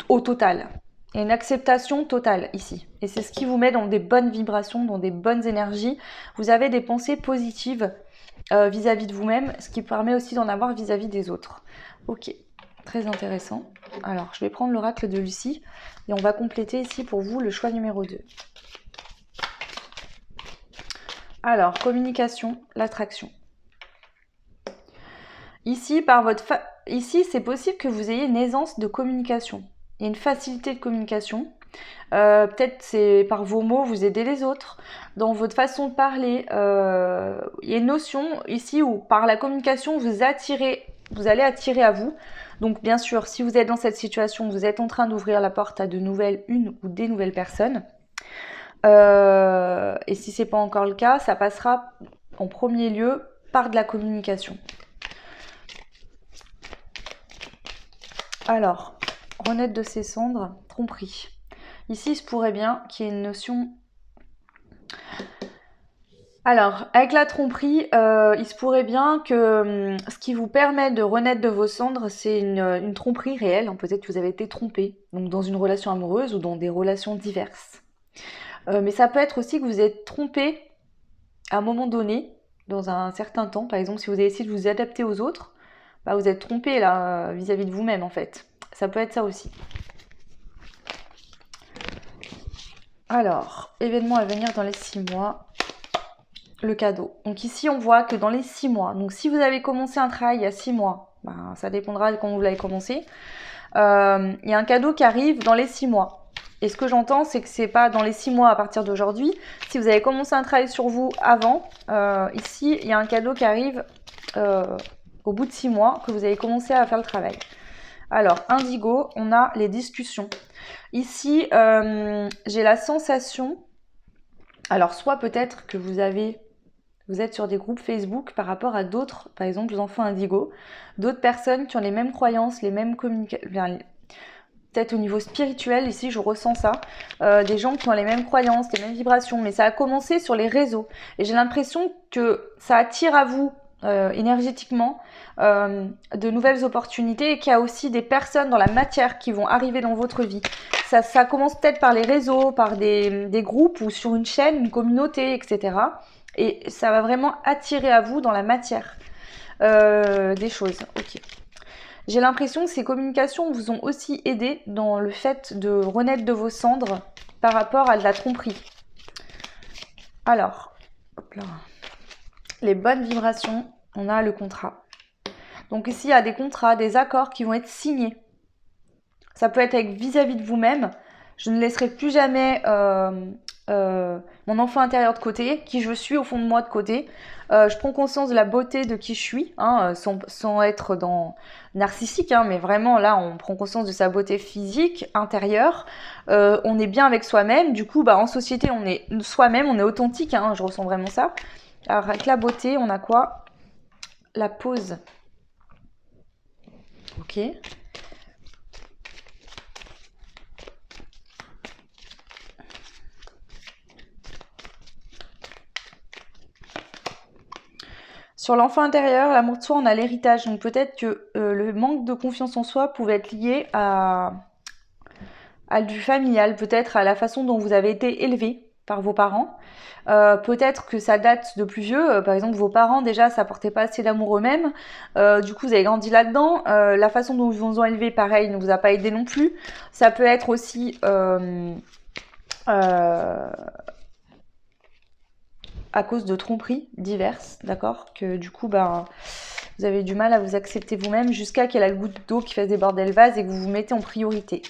au total. Il y a une acceptation totale ici. Et c'est ce qui vous met dans des bonnes vibrations, dans des bonnes énergies. Vous avez des pensées positives vis-à-vis de vous-même, ce qui permet aussi d'en avoir vis-à-vis des autres. Ok, très intéressant. Alors, je vais prendre l'oracle de Lucie et on va compléter ici pour vous le choix numéro 2. Alors, communication, l'attraction. Ici, ici, c'est possible que vous ayez une aisance de communication. Il y a une facilité de communication. Peut-être c'est par vos mots, vous aidez les autres. Dans votre façon de parler, il y a une notion ici où par la communication, vous allez attirer à vous. Donc bien sûr, si vous êtes dans cette situation, vous êtes en train d'ouvrir la porte à une ou des nouvelles personnes. Et si c'est pas encore le cas, ça passera en premier lieu par de la communication. Alors, renaître de ses cendres, tromperie. Ici, il se pourrait bien qu'il y ait une notion... Alors, avec la tromperie, il se pourrait bien que ce qui vous permet de renaître de vos cendres, c'est une tromperie réelle. Hein. Peut-être que vous avez été trompé, donc dans une relation amoureuse ou dans des relations diverses. Mais ça peut être aussi que vous êtes trompé à un moment donné, dans un certain temps. Par exemple, si vous avez essayé de vous adapter aux autres, bah vous êtes trompé là vis-à-vis de vous-même en fait. Ça peut être ça aussi. Alors, événement à venir dans les 6 mois. Le cadeau. Donc ici, on voit que dans les 6 mois, donc si vous avez commencé un travail il y a 6 mois, ben, ça dépendra de quand vous l'avez commencé, il y a un cadeau qui arrive dans les 6 mois. Et ce que j'entends, c'est que c'est pas dans les 6 mois à partir d'aujourd'hui. Si vous avez commencé un travail sur vous avant, ici, il y a un cadeau qui arrive au bout de 6 mois que vous avez commencé à faire le travail. Alors, indigo, on a les discussions. Ici, j'ai la sensation, alors soit peut-être que vous êtes sur des groupes Facebook par rapport à d'autres, par exemple les enfants indigos, d'autres personnes qui ont les mêmes croyances, les mêmes communications, peut-être au niveau spirituel, ici je ressens ça, des gens qui ont les mêmes croyances, les mêmes vibrations, mais ça a commencé sur les réseaux. Et j'ai l'impression que ça attire à vous énergétiquement de nouvelles opportunités et qu'il y a aussi des personnes dans la matière qui vont arriver dans votre vie. Ça commence peut-être par les réseaux, par des groupes ou sur une chaîne, une communauté, etc. Et ça va vraiment attirer à vous dans la matière des choses. Ok. J'ai l'impression que ces communications vous ont aussi aidé dans le fait de renaître de vos cendres par rapport à de la tromperie. Alors, hop là. Les bonnes vibrations, on a le contrat. Donc ici, il y a des contrats, des accords qui vont être signés. Ça peut être avec vis-à-vis de vous-même. Je ne laisserai plus jamais mon enfant intérieur de côté, qui je suis au fond de moi de côté. Je prends conscience de la beauté de qui je suis, hein, sans être dans narcissique, hein, mais vraiment là, on prend conscience de sa beauté physique, intérieure. On est bien avec soi-même. Du coup, bah, en société, on est soi-même, on est authentique. Hein, je ressens vraiment ça. Alors avec la beauté, on a quoi? La pause. Ok. Sur l'enfant intérieur, l'amour de soi, on a l'héritage. Donc peut-être que le manque de confiance en soi pouvait être lié à du familial, peut-être à la façon dont vous avez été élevé par vos parents. Peut-être que ça date de plus vieux. Par exemple, vos parents, déjà, ça portait pas assez d'amour eux-mêmes. Du coup, vous avez grandi là-dedans. La façon dont ils vous ont élevé, pareil, ne vous a pas aidé non plus. Ça peut être aussi à cause de tromperies diverses, d'accord? Que du coup, ben, vous avez du mal à vous accepter vous-même jusqu'à qu'il y ait la goutte d'eau qui fasse déborder le vase et que vous vous mettez en priorité.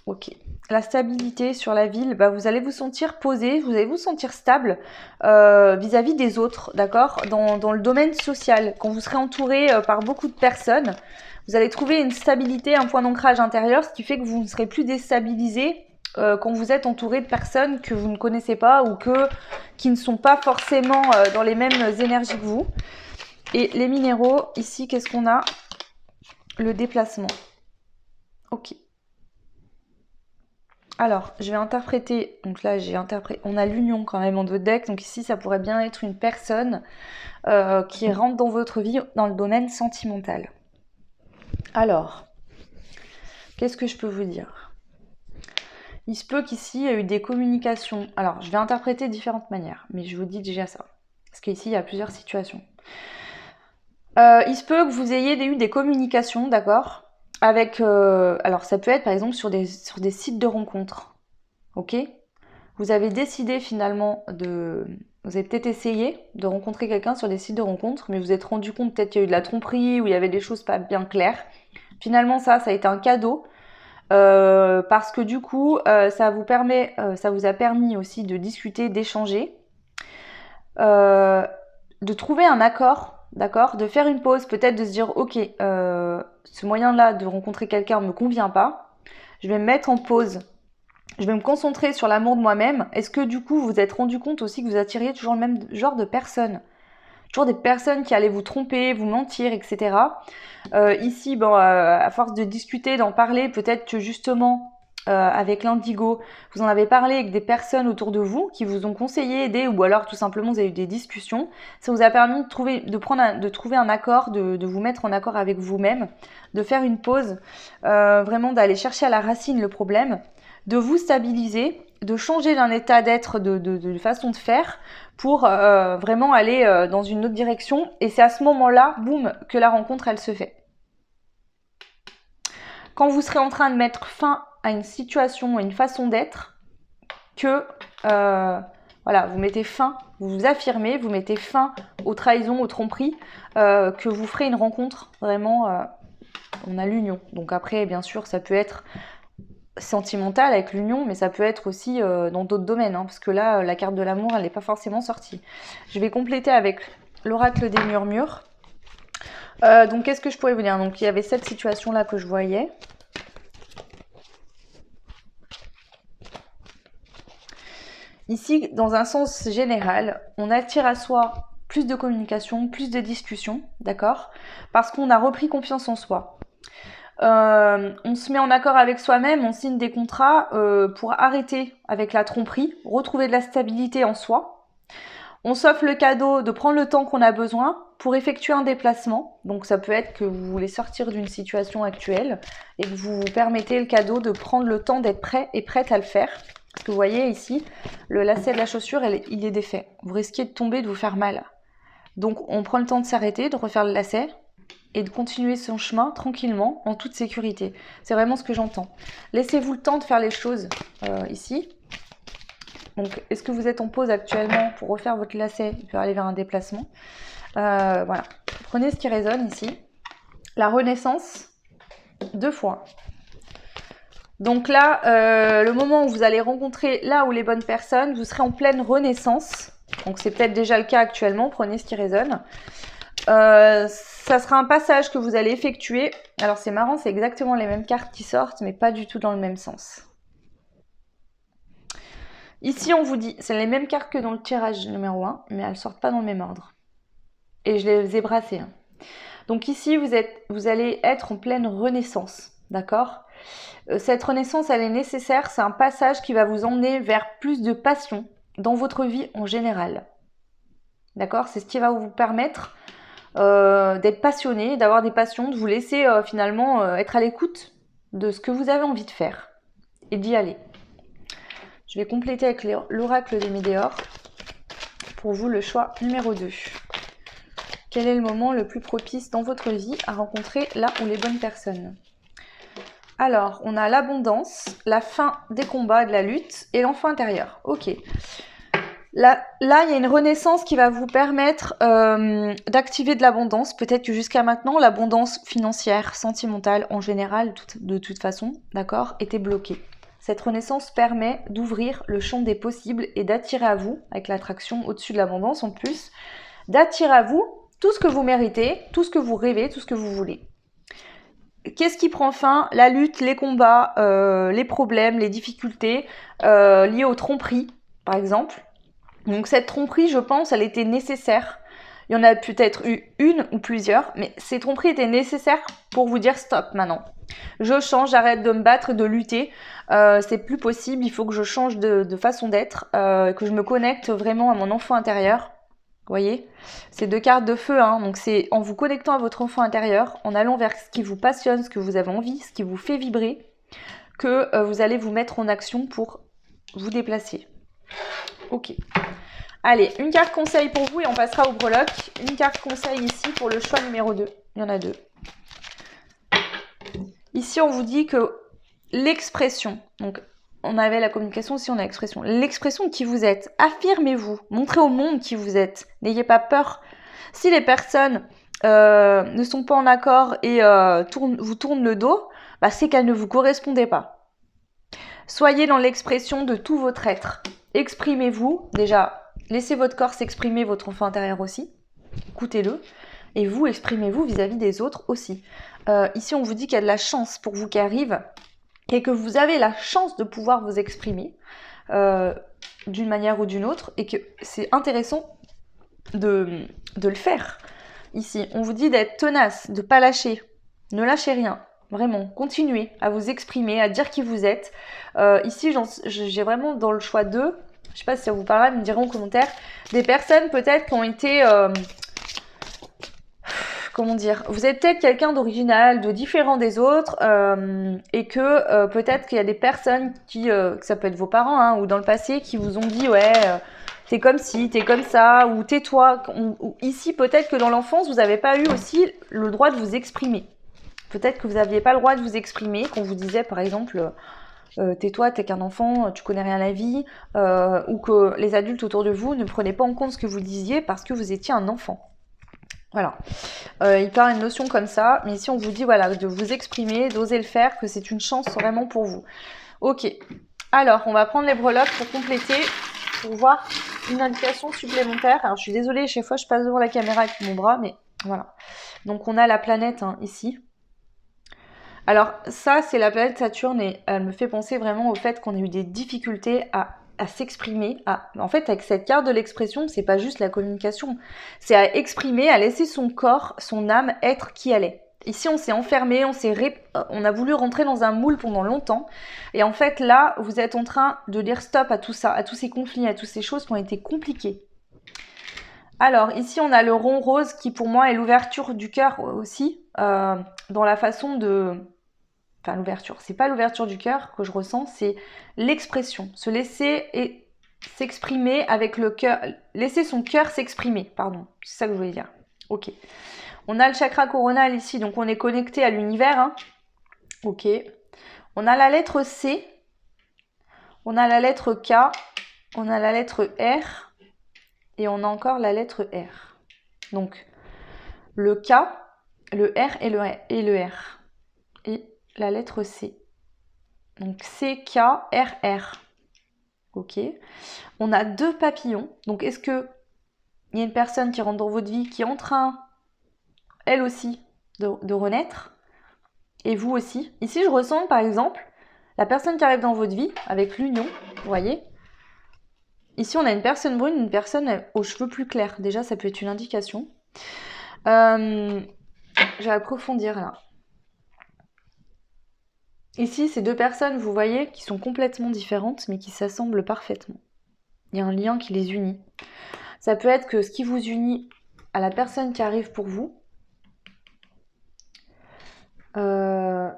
Ok. La stabilité sur la ville, bah, vous allez vous sentir posé, vous allez vous sentir stable vis-à-vis des autres, d'accord, dans le domaine social. Quand vous serez entouré par beaucoup de personnes, vous allez trouver une stabilité, un point d'ancrage intérieur, ce qui fait que vous ne serez plus déstabilisé quand vous êtes entouré de personnes que vous ne connaissez pas ou qui ne sont pas forcément dans les mêmes énergies que vous. Et les minéraux, ici, qu'est-ce qu'on a? Le déplacement. Ok. Alors, je vais interpréter, donc là on a l'union quand même en deux decks, donc ici ça pourrait bien être une personne qui rentre dans votre vie dans le domaine sentimental. Alors, qu'est-ce que je peux vous dire? Il se peut qu'ici il y a eu des communications. Alors, je vais interpréter de différentes manières, mais je vous dis déjà ça. Parce qu'ici il y a plusieurs situations. Il se peut que vous ayez eu des communications, d'accord, avec... alors ça peut être par exemple sur des sites de rencontres, ok? Vous avez décidé finalement vous avez peut-être essayé de rencontrer quelqu'un sur des sites de rencontres, mais vous êtes rendu compte peut-être qu'il y a eu de la tromperie ou il y avait des choses pas bien claires. Finalement, ça a été un cadeau parce que du coup, ça vous a permis aussi de discuter, d'échanger, de trouver un accord, d'accord, de faire une pause, peut-être de se dire, ok, ce moyen-là de rencontrer quelqu'un me convient pas, je vais me mettre en pause. Je vais me concentrer sur l'amour de moi-même. Est-ce que du coup, vous vous êtes rendu compte aussi que vous attiriez toujours le même genre de personnes? Toujours des personnes qui allaient vous tromper, vous mentir, etc. Ici, bon, à force de discuter, d'en parler, peut-être que justement, avec l'indigo, vous en avez parlé avec des personnes autour de vous qui vous ont conseillé, aidé, ou alors tout simplement vous avez eu des discussions. Ça vous a permis de trouver un accord, de vous mettre en accord avec vous-même, de faire une pause, vraiment d'aller chercher à la racine le problème, de vous stabiliser, de changer d'un état d'être, de façon de faire pour vraiment aller dans une autre direction. Et c'est à ce moment-là, boum, que la rencontre, elle se fait. Quand vous serez en train de mettre fin à une situation, à une façon d'être, que voilà, vous mettez fin, vous vous affirmez, vous mettez fin aux trahisons, aux tromperies, que vous ferez une rencontre vraiment, on a l'union. Donc après, bien sûr, ça peut être sentimentale avec l'union, mais ça peut être aussi dans d'autres domaines, hein, parce que là, la carte de l'amour, elle n'est pas forcément sortie. Je vais compléter avec l'oracle des murmures. Donc, qu'est-ce que je pourrais vous dire? Donc, il y avait cette situation-là que je voyais. Ici, dans un sens général, on attire à soi plus de communication, plus de discussion, d'accord? Parce qu'on a repris confiance en soi. On se met en accord avec soi-même, on signe des contrats pour arrêter avec la tromperie, retrouver de la stabilité en soi. On s'offre le cadeau de prendre le temps qu'on a besoin pour effectuer un déplacement. Donc ça peut être que vous voulez sortir d'une situation actuelle et que vous vous permettez le cadeau de prendre le temps d'être prêt et prête à le faire. Parce que vous voyez ici, le lacet de la chaussure, il est défait. Vous risquez de tomber, de vous faire mal. Donc on prend le temps de s'arrêter, de refaire le lacet et de continuer son chemin tranquillement, en toute sécurité. C'est vraiment ce que j'entends. Laissez-vous le temps de faire les choses ici. Donc, est-ce que vous êtes en pause actuellement pour refaire votre lacet et pour aller vers un déplacement? Voilà. Prenez ce qui résonne ici. La renaissance, 2 fois. Donc là, le moment où vous allez rencontrer là où les bonnes personnes, vous serez en pleine renaissance. Donc c'est peut-être déjà le cas actuellement, prenez ce qui résonne. Ça sera un passage que vous allez effectuer. Alors c'est marrant, c'est exactement les mêmes cartes qui sortent, mais pas du tout dans le même sens. Ici, on vous dit, c'est les mêmes cartes que dans le tirage numéro 1, mais elles ne sortent pas dans le même ordre. Et je les ai brassées. Hein. Donc ici, vous allez être en pleine renaissance, d'accord? Cette renaissance, elle est nécessaire. C'est un passage qui va vous emmener vers plus de passion dans votre vie en général. D'accord? C'est ce qui va vous permettre d'être passionné, d'avoir des passions, de vous laisser finalement être à l'écoute de ce que vous avez envie de faire et d'y aller. Je vais compléter avec l'oracle des Médéors. Pour vous, le choix numéro 2. Quel est le moment le plus propice dans votre vie à rencontrer la ou les bonnes personnes? Alors, on a l'abondance, la fin des combats, de la lutte et l'enfant intérieur. Ok. Là, il y a une renaissance qui va vous permettre d'activer de l'abondance. Peut-être que jusqu'à maintenant, l'abondance financière, sentimentale en général, de toute façon, d'accord, était bloquée. Cette renaissance permet d'ouvrir le champ des possibles et d'attirer à vous, avec l'attraction au-dessus de l'abondance en plus, d'attirer à vous tout ce que vous méritez, tout ce que vous rêvez, tout ce que vous voulez. Qu'est-ce qui prend fin? La lutte, les combats, les problèmes, les difficultés liées aux tromperies, par exemple. Donc cette tromperie, je pense, elle était nécessaire. Il y en a peut-être eu une ou plusieurs, mais ces tromperies étaient nécessaires pour vous dire stop maintenant. Je change, j'arrête de me battre, de lutter. C'est plus possible, il faut que je change de façon d'être, que je me connecte vraiment à mon enfant intérieur. Vous voyez? C'est 2 cartes de feu, hein, donc c'est en vous connectant à votre enfant intérieur, en allant vers ce qui vous passionne, ce que vous avez envie, ce qui vous fait vibrer, que vous allez vous mettre en action pour vous déplacer. Ok. Allez, une carte conseil pour vous et on passera au breloque. Une carte conseil ici pour le choix numéro 2. Il y en a 2. Ici, on vous dit que l'expression, donc on avait la communication, ici on a l'expression. L'expression de qui vous êtes, affirmez-vous, montrez au monde qui vous êtes. N'ayez pas peur. Si les personnes ne sont pas en accord et vous tournent le dos, bah, c'est qu'elles ne vous correspondaient pas. Soyez dans l'expression de tout votre être. Exprimez-vous, déjà. Laissez votre corps s'exprimer, votre enfant intérieur aussi. Écoutez-le. Et vous, exprimez-vous vis-à-vis des autres aussi. Ici, on vous dit qu'il y a de la chance pour vous qui arrive et que vous avez la chance de pouvoir vous exprimer d'une manière ou d'une autre et que c'est intéressant de le faire. Ici, on vous dit d'être tenace, de ne pas lâcher. Ne lâchez rien. Vraiment, continuez à vous exprimer, à dire qui vous êtes. Ici, j'ai vraiment dans le choix 2. Je ne sais pas si ça vous parlera, vous me direz en commentaire, des personnes peut-être qui ont été, comment dire, vous êtes peut-être quelqu'un d'original, de différent des autres, et que peut-être qu'il y a des personnes que ça peut être vos parents, hein, ou dans le passé, qui vous ont dit, ouais, t'es comme ci, t'es comme ça, ou tais-toi. Ici, peut-être que dans l'enfance, vous n'avez pas eu aussi le droit de vous exprimer. Peut-être que vous n'aviez pas le droit de vous exprimer, qu'on vous disait, par exemple... tais-toi, t'es qu'un enfant, tu connais rien à la vie, ou que les adultes autour de vous ne prenaient pas en compte ce que vous disiez parce que vous étiez un enfant. Voilà. Il parle une notion comme ça, mais ici on vous dit voilà, de vous exprimer, d'oser le faire, que c'est une chance vraiment pour vous. Ok. Alors, on va prendre les breloques pour compléter, pour voir une indication supplémentaire. Alors, je suis désolée, chaque fois je passe devant la caméra avec mon bras, mais voilà. Donc, on a la planète hein, ici. Alors ça, c'est la planète Saturne et elle me fait penser vraiment au fait qu'on a eu des difficultés à s'exprimer. En fait, avec cette carte de l'expression, c'est pas juste la communication, c'est à exprimer, à laisser son corps, son âme être qui elle est. Ici, on s'est enfermé, on a voulu rentrer dans un moule pendant longtemps. Et en fait, là, vous êtes en train de dire stop à tout ça, à tous ces conflits, à toutes ces choses qui ont été compliquées. Alors, ici, on a le rond rose qui, pour moi, est l'ouverture du cœur aussi, dans la façon de... Enfin, l'ouverture, c'est pas l'ouverture du cœur que je ressens, c'est l'expression. Se laisser et s'exprimer avec le cœur, laisser son cœur s'exprimer, pardon, c'est ça que je voulais dire. Ok. On a le chakra coronal ici, donc on est connecté à l'univers. Hein. Ok. On a la lettre C, on a la lettre K, on a la lettre R et on a encore la lettre R. Donc, le K, le R et le R. Et la lettre C. Donc C, K, R, R. Ok. On a 2 papillons. Donc est-ce que il y a une personne qui rentre dans votre vie qui est en train, elle aussi, de renaître? Et vous aussi. Ici, je ressens par exemple la personne qui arrive dans votre vie avec l'union. Vous voyez? Ici, on a une personne brune, une personne aux cheveux plus clairs. Déjà, ça peut être une indication. Je vais approfondir là. Ici, c'est 2 personnes, vous voyez, qui sont complètement différentes, mais qui s'assemblent parfaitement. Il y a un lien qui les unit. Ça peut être que ce qui vous unit à la personne qui arrive pour vous,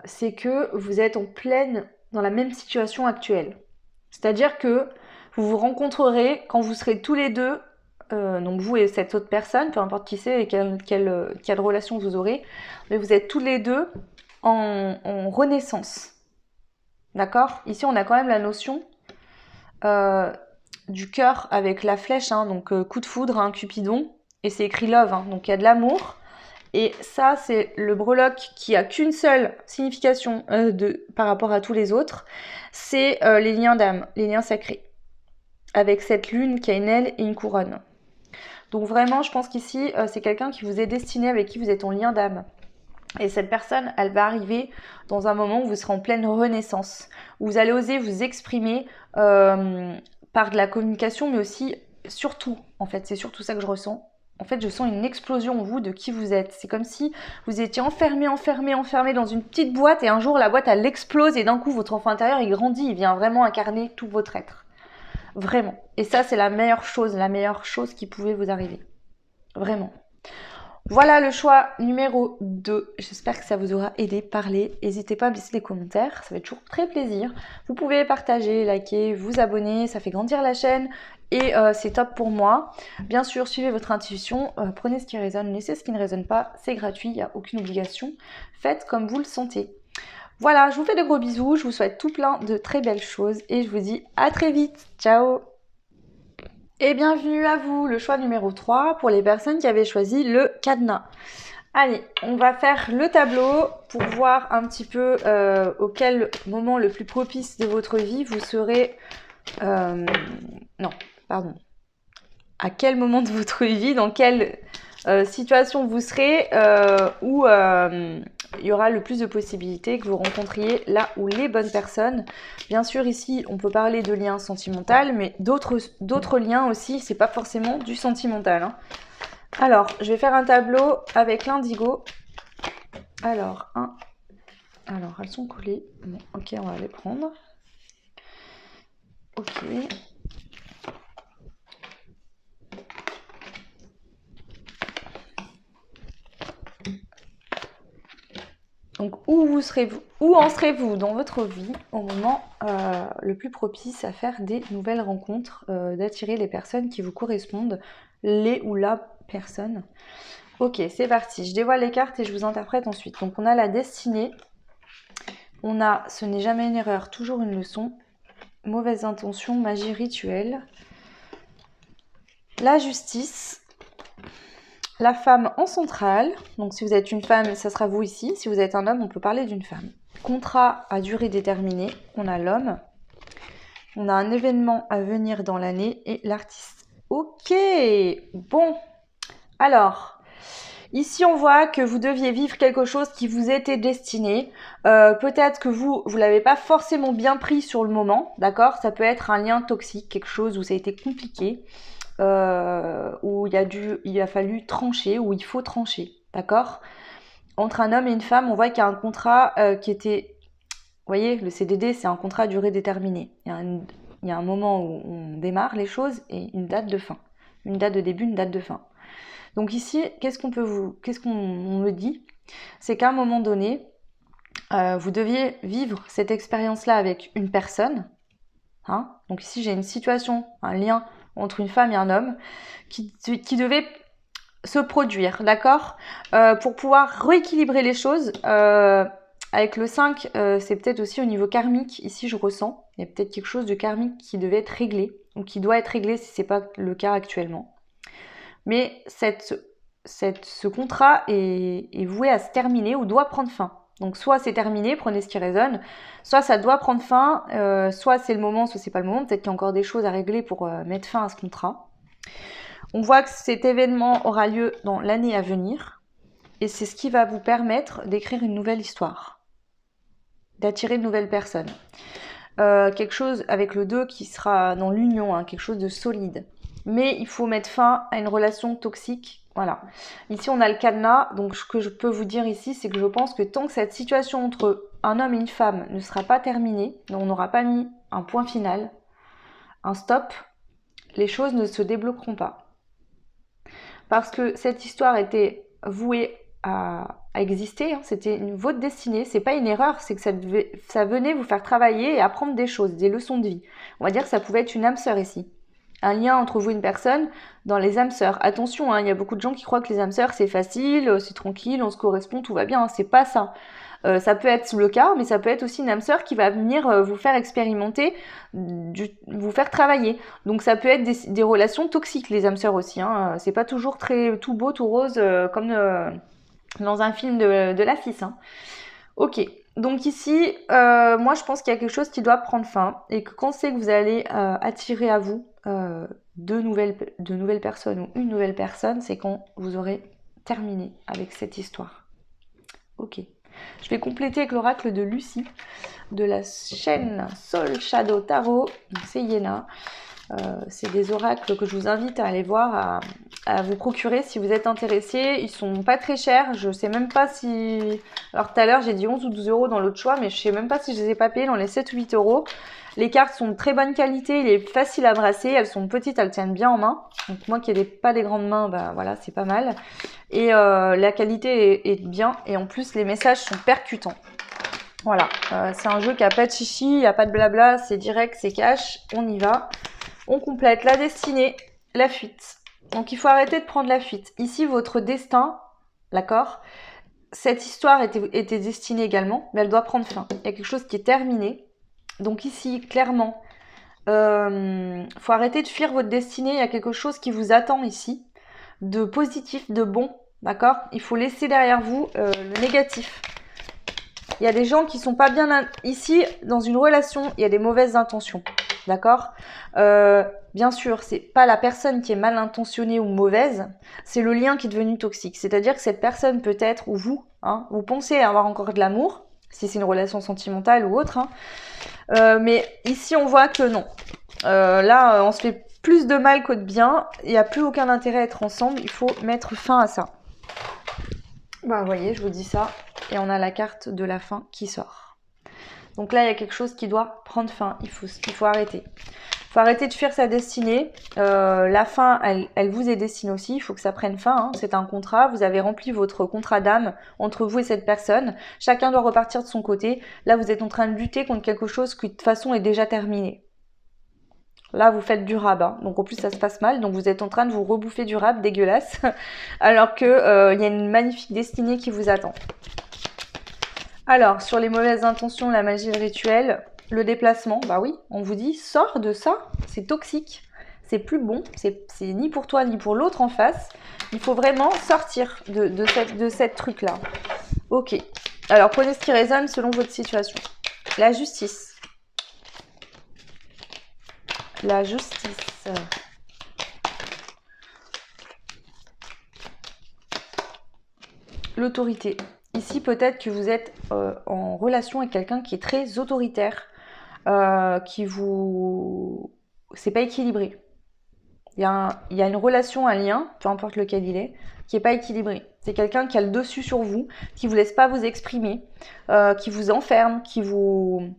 c'est que vous êtes en pleine dans la même situation actuelle. C'est-à-dire que vous vous rencontrerez quand vous serez tous les deux, donc vous et cette autre personne, peu importe qui c'est et quelle relation vous aurez, mais vous êtes tous les deux en renaissance. D'accord? Ici, on a quand même la notion du cœur avec la flèche, hein, donc coup de foudre, hein, Cupidon, et c'est écrit love, hein, donc il y a de l'amour. Et ça, c'est le breloque qui a qu'une seule signification par rapport à tous les autres, c'est les liens d'âme, les liens sacrés, avec cette lune qui a une aile et une couronne. Donc vraiment, je pense qu'ici, c'est quelqu'un qui vous est destiné, avec qui vous êtes en lien d'âme. Et cette personne, elle va arriver dans un moment où vous serez en pleine renaissance, où vous allez oser vous exprimer par de la communication, mais aussi, surtout, en fait, c'est surtout ça que je ressens. En fait, je sens une explosion en vous de qui vous êtes. C'est comme si vous étiez enfermé dans une petite boîte et un jour, la boîte, elle explose et d'un coup, votre enfant intérieur, il grandit, il vient vraiment incarner tout votre être. Vraiment. Et ça, c'est la meilleure chose qui pouvait vous arriver. Vraiment. Voilà le choix numéro 2. J'espère que ça vous aura aidé, parler. N'hésitez pas à me laisser des commentaires, ça fait toujours très plaisir. Vous pouvez partager, liker, vous abonner, ça fait grandir la chaîne et c'est top pour moi. Bien sûr, suivez votre intuition, prenez ce qui résonne, laissez ce qui ne résonne pas, c'est gratuit, il n'y a aucune obligation. Faites comme vous le sentez. Voilà, je vous fais de gros bisous, je vous souhaite tout plein de très belles choses et je vous dis à très vite. Ciao! Et bienvenue à vous, le choix numéro 3 pour les personnes qui avaient choisi le cadenas. Allez, on va faire le tableau pour voir un petit peu auquel moment le plus propice de votre vie vous serez... non, pardon. À quel moment de votre vie, dans quelle situation vous serez où il y aura le plus de possibilités que vous rencontriez là où les bonnes personnes. Bien sûr, ici, on peut parler de liens sentimentaux, mais d'autres liens aussi, c'est pas forcément du sentimental. Hein. Alors, je vais faire un tableau avec l'indigo. Alors, elles sont collées. Bon, ok, on va les prendre. Ok. Donc, où en serez-vous dans votre vie au moment le plus propice à faire des nouvelles rencontres, d'attirer les personnes qui vous correspondent, les ou la personne. Ok, c'est parti. Je dévoile les cartes et je vous interprète ensuite. Donc, on a la destinée. On a ce n'est jamais une erreur, toujours une leçon. Mauvaise intention, magie rituelle. La justice. La femme en centrale, donc si vous êtes une femme, ça sera vous ici. Si vous êtes un homme, on peut parler d'une femme. Contrat à durée déterminée, on a l'homme. On a un événement à venir dans l'année et l'artiste. Ok, bon. Alors, ici on voit que vous deviez vivre quelque chose qui vous était destiné. Peut-être que vous ne l'avez pas forcément bien pris sur le moment, d'accord? Ça peut être un lien toxique, quelque chose où ça a été compliqué. Où il a fallu trancher, où il faut trancher, d'accord? Entre un homme et une femme, on voit qu'il y a un contrat qui était... Vous voyez, le CDD, c'est un contrat à durée déterminée. Il y a un moment où on démarre les choses et une date de fin. Une date de début, une date de fin. Donc ici, qu'est-ce qu'on me dit? C'est qu'à un moment donné, vous deviez vivre cette expérience-là avec une personne. Hein? Donc ici, j'ai une situation, un lien entre une femme et un homme qui devait se produire, d'accord? Pour pouvoir rééquilibrer les choses, avec le 5, c'est peut-être aussi au niveau karmique, ici je ressens, il y a peut-être quelque chose de karmique qui devait être réglé, ou qui doit être réglé si ce n'est pas le cas actuellement. Mais ce contrat est voué à se terminer ou doit prendre fin. Donc soit c'est terminé, prenez ce qui résonne, soit ça doit prendre fin, soit c'est le moment, soit c'est pas le moment, peut-être qu'il y a encore des choses à régler pour mettre fin à ce contrat. On voit que cet événement aura lieu dans l'année à venir, et c'est ce qui va vous permettre d'écrire une nouvelle histoire, d'attirer de nouvelles personnes. Quelque chose avec le 2 qui sera dans l'union, hein, quelque chose de solide. Mais il faut mettre fin à une relation toxique. Voilà. Ici, on a le cadenas. Donc, ce que je peux vous dire ici, c'est que je pense que tant que cette situation entre un homme et une femme ne sera pas terminée, on n'aura pas mis un point final, un stop, les choses ne se débloqueront pas. parce que cette histoire était vouée à exister, hein. C'était votre destinée, c'est pas une erreur, c'est que ça venait vous faire travailler et apprendre des choses, des leçons de vie. On va dire que ça pouvait être une âme sœur ici. Un lien entre vous et une personne dans les âmes sœurs. Attention, hein, il y a beaucoup de gens qui croient que les âmes sœurs c'est facile, c'est tranquille, on se correspond, tout va bien, hein, c'est pas ça. Ça peut être le cas, mais ça peut être aussi une âme sœur qui va venir vous faire expérimenter, vous faire travailler. Donc ça peut être des relations toxiques, les âmes sœurs aussi, hein. C'est pas toujours très tout beau, tout rose, comme dans un film de la 6, hein. Ok, donc ici, moi je pense qu'il y a quelque chose qui doit prendre fin, et que quand c'est que vous allez attirer à vous de nouvelles personnes ou une nouvelle personne, c'est quand vous aurez terminé avec cette histoire. Ok. Je vais compléter avec l'oracle de Lucie, de la chaîne Soul Shadow Tarot. C'est Yéna. C'est des oracles que je vous invite à aller voir, à vous procurer si vous êtes intéressé. Ils sont pas très chers. Je sais même pas si... Alors tout à l'heure, j'ai dit 11 ou 12 euros dans l'autre choix, mais je sais même pas si je les ai pas payés dans les 7 ou 8 euros. Les cartes sont de très bonne qualité. Il est facile à brasser. Elles sont petites, elles tiennent bien en main. Donc moi qui n'ai pas des grandes mains, bah voilà, c'est pas mal. Et la qualité est bien. Et en plus, les messages sont percutants. Voilà. C'est un jeu qui a pas de chichi, il n'y a pas de blabla. C'est direct, c'est cash. On y va. On complète la destinée, la fuite. Donc il faut arrêter de prendre la fuite. Ici, votre destin, d'accord? Cette histoire était destinée également, mais elle doit prendre fin. Il y a quelque chose qui est terminé. Donc ici, clairement, faut arrêter de fuir votre destinée. Il y a quelque chose qui vous attend ici, de positif, de bon, d'accord? Il faut laisser derrière vous le négatif. Il y a des gens qui sont pas bien ici, dans une relation, il y a des mauvaises intentions. D'accord? Bien sûr, c'est pas la personne qui est mal intentionnée ou mauvaise, c'est le lien qui est devenu toxique. C'est-à-dire que cette personne peut-être, ou vous, hein, vous pensez avoir encore de l'amour, si c'est une relation sentimentale ou autre, hein, mais ici on voit que non. Là, on se fait plus de mal que de bien, il n'y a plus aucun intérêt à être ensemble, il faut mettre fin à ça. Bah, vous voyez, je vous dis ça, et on a la carte de la fin qui sort. Donc là, il y a quelque chose qui doit prendre fin. Il faut arrêter. Il faut arrêter de fuir sa destinée. La fin, elle vous est destinée aussi. Il faut que ça prenne fin, hein. C'est un contrat. Vous avez rempli votre contrat d'âme entre vous et cette personne. Chacun doit repartir de son côté. Là, vous êtes en train de lutter contre quelque chose qui, de toute façon, est déjà terminé. Là, vous faites du rab, hein. Donc en plus, ça se passe mal. Donc vous êtes en train de vous rebouffer du rab dégueulasse. Alors qu'il y a une magnifique destinée qui vous attend. Alors, sur les mauvaises intentions, la magie, le rituel, le déplacement, bah oui, on vous dit, sors de ça, c'est toxique, c'est plus bon, c'est ni pour toi ni pour l'autre en face. Il faut vraiment sortir de cette truc-là. Ok, alors prenez ce qui résonne selon votre situation. La justice. La justice. L'autorité. Ici, peut-être que vous êtes en relation avec quelqu'un qui est très autoritaire, c'est pas équilibré. Il y a une relation, un lien, peu importe lequel il est, qui est pas équilibré. C'est quelqu'un qui a le dessus sur vous, qui vous laisse pas vous exprimer, qui vous enferme, qui vous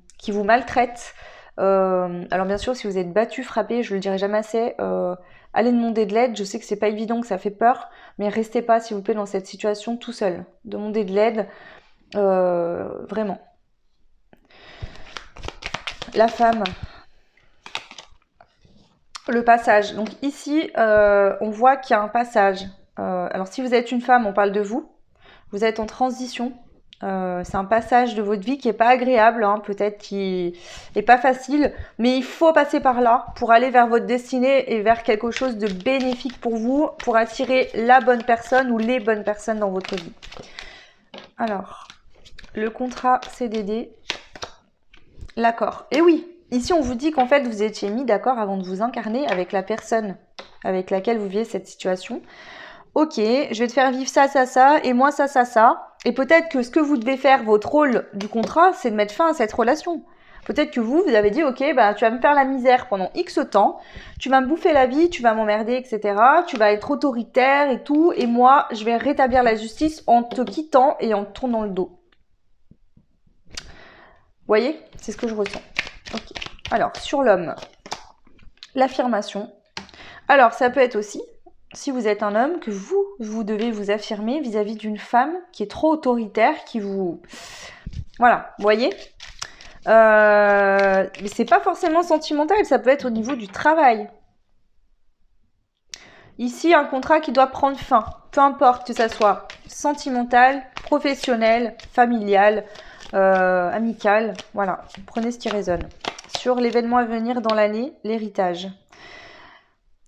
maltraite. Alors bien sûr, si vous êtes battu, frappé, je le dirai jamais assez, allez demander de l'aide. Je sais que c'est pas évident, que ça fait peur, mais restez pas, s'il vous plaît, dans cette situation tout seul. Demandez de l'aide, vraiment. La femme. Le passage. Donc ici, on voit qu'il y a un passage. Alors si vous êtes une femme, on parle de vous. Vous êtes en transition. C'est un passage de votre vie qui est pas agréable, hein, peut-être qui est pas facile, mais il faut passer par là pour aller vers votre destinée et vers quelque chose de bénéfique pour vous, pour attirer la bonne personne ou les bonnes personnes dans votre vie. Alors, le contrat CDD, l'accord. Et oui, ici on vous dit qu'en fait vous étiez mis d'accord avant de vous incarner avec la personne avec laquelle vous vivez cette situation. Ok, je vais te faire vivre ça, ça, ça, et moi ça, ça, ça. Et peut-être que ce que vous devez faire, votre rôle du contrat, c'est de mettre fin à cette relation. Peut-être que vous avez dit, ok, bah, tu vas me faire la misère pendant X temps, tu vas me bouffer la vie, tu vas m'emmerder, etc. Tu vas être autoritaire et tout, et moi, je vais rétablir la justice en te quittant et en te tournant le dos. Vous voyez, c'est ce que je ressens. Ok. Alors, sur l'homme, l'affirmation. Alors, ça peut être aussi si vous êtes un homme, que vous devez vous affirmer vis-à-vis d'une femme qui est trop autoritaire, qui vous... Voilà, vous voyez? Mais c'est pas forcément sentimental, ça peut être au niveau du travail. Ici, un contrat qui doit prendre fin, peu importe que ça soit sentimental, professionnel, familial, amical, voilà, prenez ce qui résonne. Sur l'événement à venir dans l'année, l'héritage.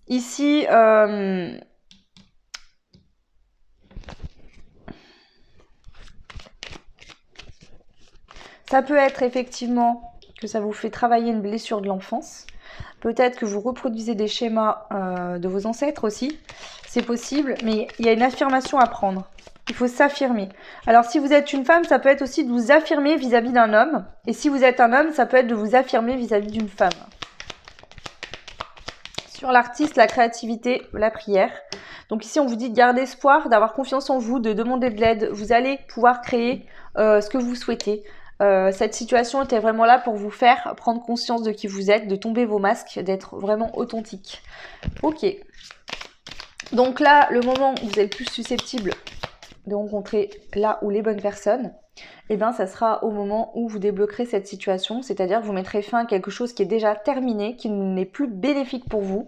Ici, ça peut être effectivement que ça vous fait travailler une blessure de l'enfance. Peut-être que vous reproduisez des schémas de vos ancêtres aussi. C'est possible, mais il y a une affirmation à prendre. Il faut s'affirmer. Alors, si vous êtes une femme, ça peut être aussi de vous affirmer vis-à-vis d'un homme. Et si vous êtes un homme, ça peut être de vous affirmer vis-à-vis d'une femme. Sur l'artiste, la créativité, la prière. Donc ici, on vous dit de garder espoir, d'avoir confiance en vous, de demander de l'aide. Vous allez pouvoir créer ce que vous souhaitez. Cette situation était vraiment là pour vous faire prendre conscience de qui vous êtes, de tomber vos masques, d'être vraiment authentique. Ok. Donc là, le moment où vous êtes le plus susceptible de rencontrer là ou les bonnes personnes, eh bien, ça sera au moment où vous débloquerez cette situation, c'est-à-dire que vous mettrez fin à quelque chose qui est déjà terminé, qui n'est plus bénéfique pour vous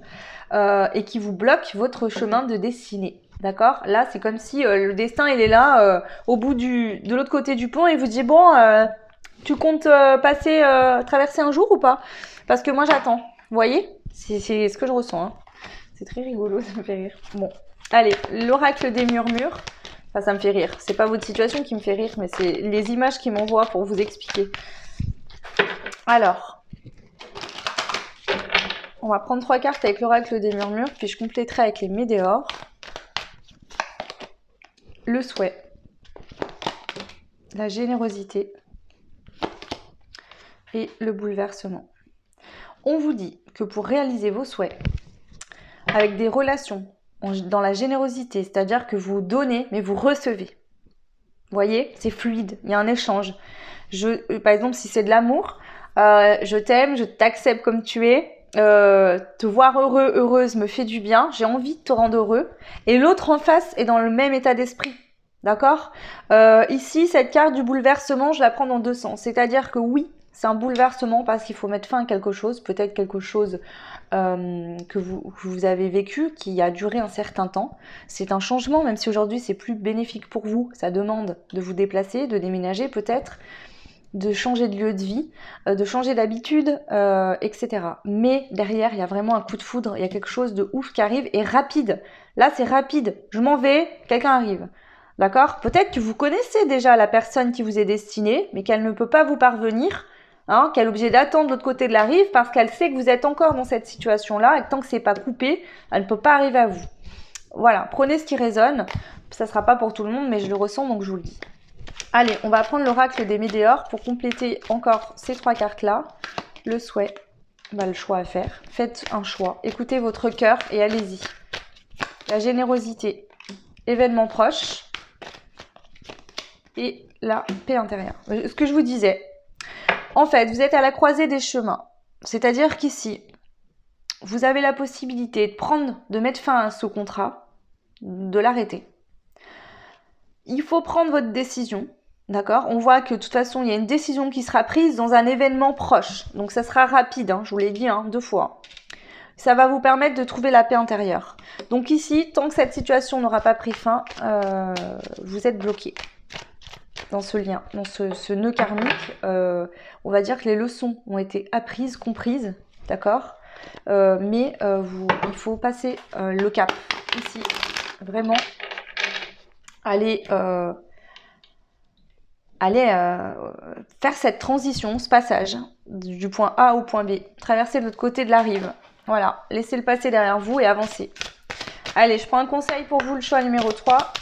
et qui vous bloque votre chemin de destinée. D'accord? Là, c'est comme si le destin, il est là, au bout de l'autre côté du pont et vous dit, bon, tu comptes traverser un jour ou pas? Parce que moi, j'attends. Vous voyez? C'est ce que je ressens. Hein. C'est très rigolo, ça me fait rire. Bon, allez, l'oracle des murmures. Enfin, ça me fait rire. C'est pas votre situation qui me fait rire, mais c'est les images qui m'envoient pour vous expliquer. Alors, on va prendre 3 cartes avec l'oracle des murmures, puis je compléterai avec les météores. Le souhait, la générosité et le bouleversement. On vous dit que pour réaliser vos souhaits, avec des relations dans la générosité, c'est-à-dire que vous donnez, mais vous recevez. Vous voyez, c'est fluide, il y a un échange. Par exemple, si c'est de l'amour, je t'aime, je t'accepte comme tu es, te voir heureux, heureuse me fait du bien, j'ai envie de te rendre heureux. Et l'autre en face est dans le même état d'esprit. D'accord? Ici, cette carte du bouleversement, je la prends dans 2 sens. C'est-à-dire que oui, c'est un bouleversement parce qu'il faut mettre fin à quelque chose, peut-être quelque chose que vous avez vécu, qui a duré un certain temps. C'est un changement, même si aujourd'hui c'est plus bénéfique pour vous. Ça demande de vous déplacer, de déménager peut-être, de changer de lieu de vie, de changer d'habitude, etc. Mais derrière, il y a vraiment un coup de foudre, il y a quelque chose de ouf qui arrive et rapide. Là, c'est rapide. Je m'en vais, quelqu'un arrive. D'accord? Peut-être que vous connaissez déjà la personne qui vous est destinée, mais qu'elle ne peut pas vous parvenir, hein, qu'elle est obligée d'attendre de l'autre côté de la rive parce qu'elle sait que vous êtes encore dans cette situation-là et que tant que c'est pas coupé, elle ne peut pas arriver à vous. Voilà, prenez ce qui résonne. Ça ne sera pas pour tout le monde, mais je le ressens, donc je vous le dis. Allez, on va prendre l'oracle des météores pour compléter encore ces 3 cartes-là. Le souhait, le choix à faire. Faites un choix, écoutez votre cœur et allez-y. La générosité, événement proche. Et la paix intérieure. Ce que je vous disais, en fait, vous êtes à la croisée des chemins. C'est-à-dire qu'ici, vous avez la possibilité de mettre fin à ce contrat, de l'arrêter. Il faut prendre votre décision, d'accord? On voit que de toute façon, il y a une décision qui sera prise dans un événement proche. Donc ça sera rapide, hein, je vous l'ai dit 2 fois. Ça va vous permettre de trouver la paix intérieure. Donc ici, tant que cette situation n'aura pas pris fin, vous êtes bloqué. Dans ce lien, dans ce nœud karmique, on va dire que les leçons ont été apprises, comprises, d'accord, mais il faut passer le cap ici, vraiment aller faire cette transition, ce passage du point A au point B, traverser de l'autre côté de la rive, voilà, laissez le passé derrière vous et avancez. Allez, je prends un conseil pour vous, le choix numéro 3.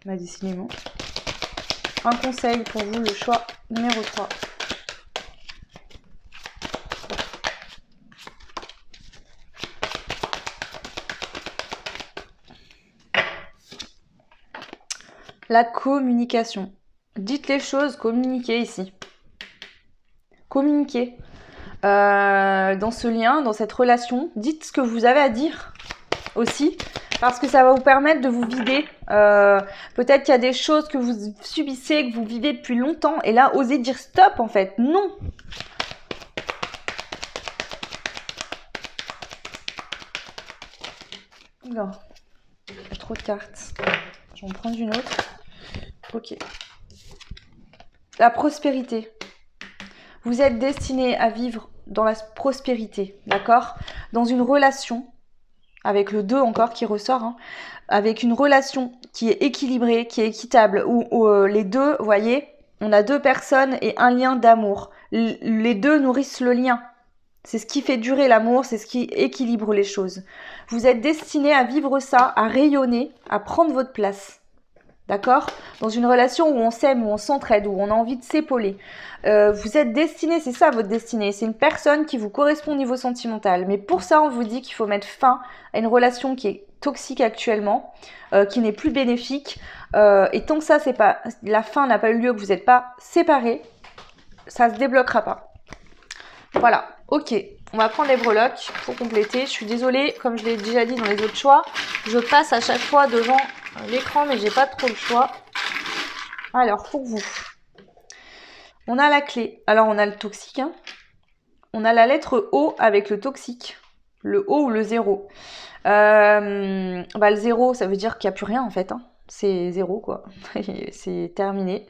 Décidément. Un conseil pour vous, le choix numéro 3. La communication. Dites les choses, communiquez ici. Communiquez. Dans ce lien, dans cette relation, dites ce que vous avez à dire aussi, parce que ça va vous permettre de vous vider. Peut-être qu'il y a des choses que vous subissez, que vous vivez depuis longtemps, et là, osez dire stop en fait, non. Non, il y a trop de cartes. Je vais en prendre une autre. Ok. La prospérité. Vous êtes destiné à vivre dans la prospérité, d'accord? Dans une relation, avec le 2 encore qui ressort, hein, avec une relation qui est équilibrée, qui est équitable, où les deux, vous voyez, on a 2 personnes et un lien d'amour. Les 2 nourrissent le lien. C'est ce qui fait durer l'amour, c'est ce qui équilibre les choses. Vous êtes destiné à vivre ça, à rayonner, à prendre votre place. D'accord? Dans une relation où on s'aime, où on s'entraide, où on a envie de s'épauler. Vous êtes destiné, c'est ça votre destinée. C'est une personne qui vous correspond au niveau sentimental. Mais pour ça, on vous dit qu'il faut mettre fin à une relation qui est toxique actuellement, qui n'est plus bénéfique. Et tant que ça, c'est pas, la fin n'a pas eu lieu, que vous n'êtes pas séparés, ça se débloquera pas. Voilà. Ok. On va prendre les breloques pour compléter. Je suis désolée, comme je l'ai déjà dit dans les autres choix, je passe à chaque fois devant l'écran, mais j'ai pas trop le choix. Alors, pour vous, on a la clé. Alors, on a le toxique. Hein. On a la lettre O avec le toxique. Le O ou le 0. Le 0, ça veut dire qu'il n'y a plus rien en fait. Hein. C'est 0 quoi. C'est terminé.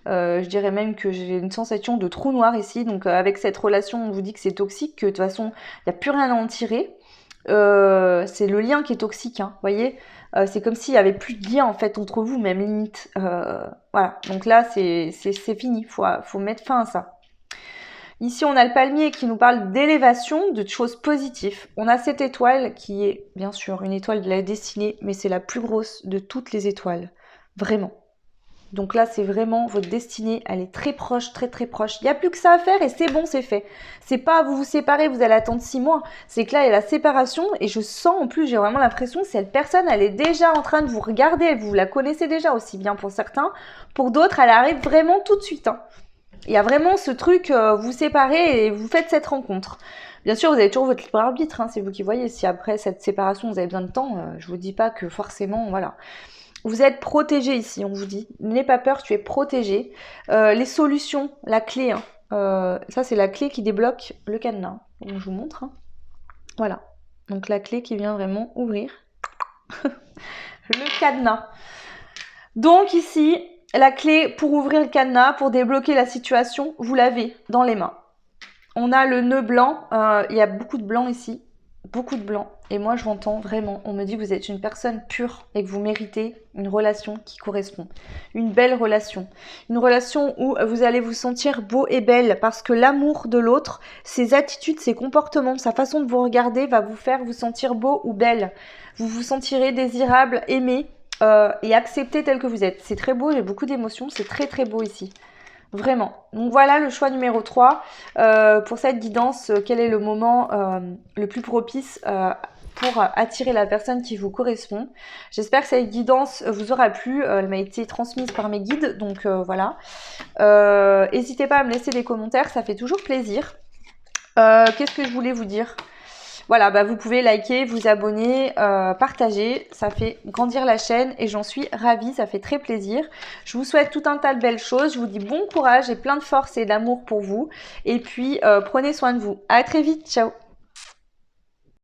Je dirais même que j'ai une sensation de trou noir ici. Donc, avec cette relation, on vous dit que c'est toxique, que de toute façon, il n'y a plus rien à en tirer. C'est le lien qui est toxique, hein, voyez. C'est comme s'il n'y avait plus de lien en fait entre vous, même limite. Voilà, donc là c'est fini, faut mettre fin à ça. Ici on a le palmier qui nous parle d'élévation, de choses positives. On a cette étoile qui est bien sûr une étoile de la destinée, mais c'est la plus grosse de toutes les étoiles, vraiment. Donc là, c'est vraiment votre destinée, elle est très proche, très très proche. Il n'y a plus que ça à faire et c'est bon, c'est fait. C'est pas vous vous séparez, vous allez attendre 6 mois. C'est que là, il y a la séparation et je sens en plus, j'ai vraiment l'impression que cette personne, elle est déjà en train de vous regarder. Vous la connaissez déjà aussi bien pour certains. Pour d'autres, elle arrive vraiment tout de suite. Hein. Il y a vraiment ce truc, vous séparez et vous faites cette rencontre. Bien sûr, vous avez toujours votre libre arbitre, hein, c'est vous qui voyez. Si après cette séparation, vous avez besoin de temps, je vous dis pas que forcément, voilà. Vous êtes protégé ici, on vous dit. N'aie pas peur, tu es protégé. Les solutions, la clé. Hein. Ça, c'est la clé qui débloque le cadenas. Donc, je vous montre. Hein. Voilà. Donc, la clé qui vient vraiment ouvrir le cadenas. Donc, ici, la clé pour ouvrir le cadenas, pour débloquer la situation, vous l'avez dans les mains. On a le nœud blanc. Il y a beaucoup de blanc ici. Beaucoup de blanc. Et moi, je l'entends vraiment. On me dit que vous êtes une personne pure et que vous méritez une relation qui correspond. Une belle relation. Une relation où vous allez vous sentir beau et belle parce que l'amour de l'autre, ses attitudes, ses comportements, sa façon de vous regarder va vous faire vous sentir beau ou belle. Vous vous sentirez désirable, aimé et accepté tel que vous êtes. C'est très beau, j'ai beaucoup d'émotions. C'est très très beau ici. Vraiment. Donc voilà le choix numéro 3. Pour cette guidance, quel est le moment le plus propice pour attirer la personne qui vous correspond. J'espère que cette guidance vous aura plu. Elle m'a été transmise par mes guides. Donc voilà. N'hésitez pas à me laisser des commentaires, ça fait toujours plaisir. Qu'est-ce que je voulais vous dire ? Voilà, bah vous pouvez liker, vous abonner, partager, ça fait grandir la chaîne et j'en suis ravie, ça fait très plaisir. Je vous souhaite tout un tas de belles choses, je vous dis bon courage et plein de force et d'amour pour vous. Et puis, prenez soin de vous. À très vite, ciao!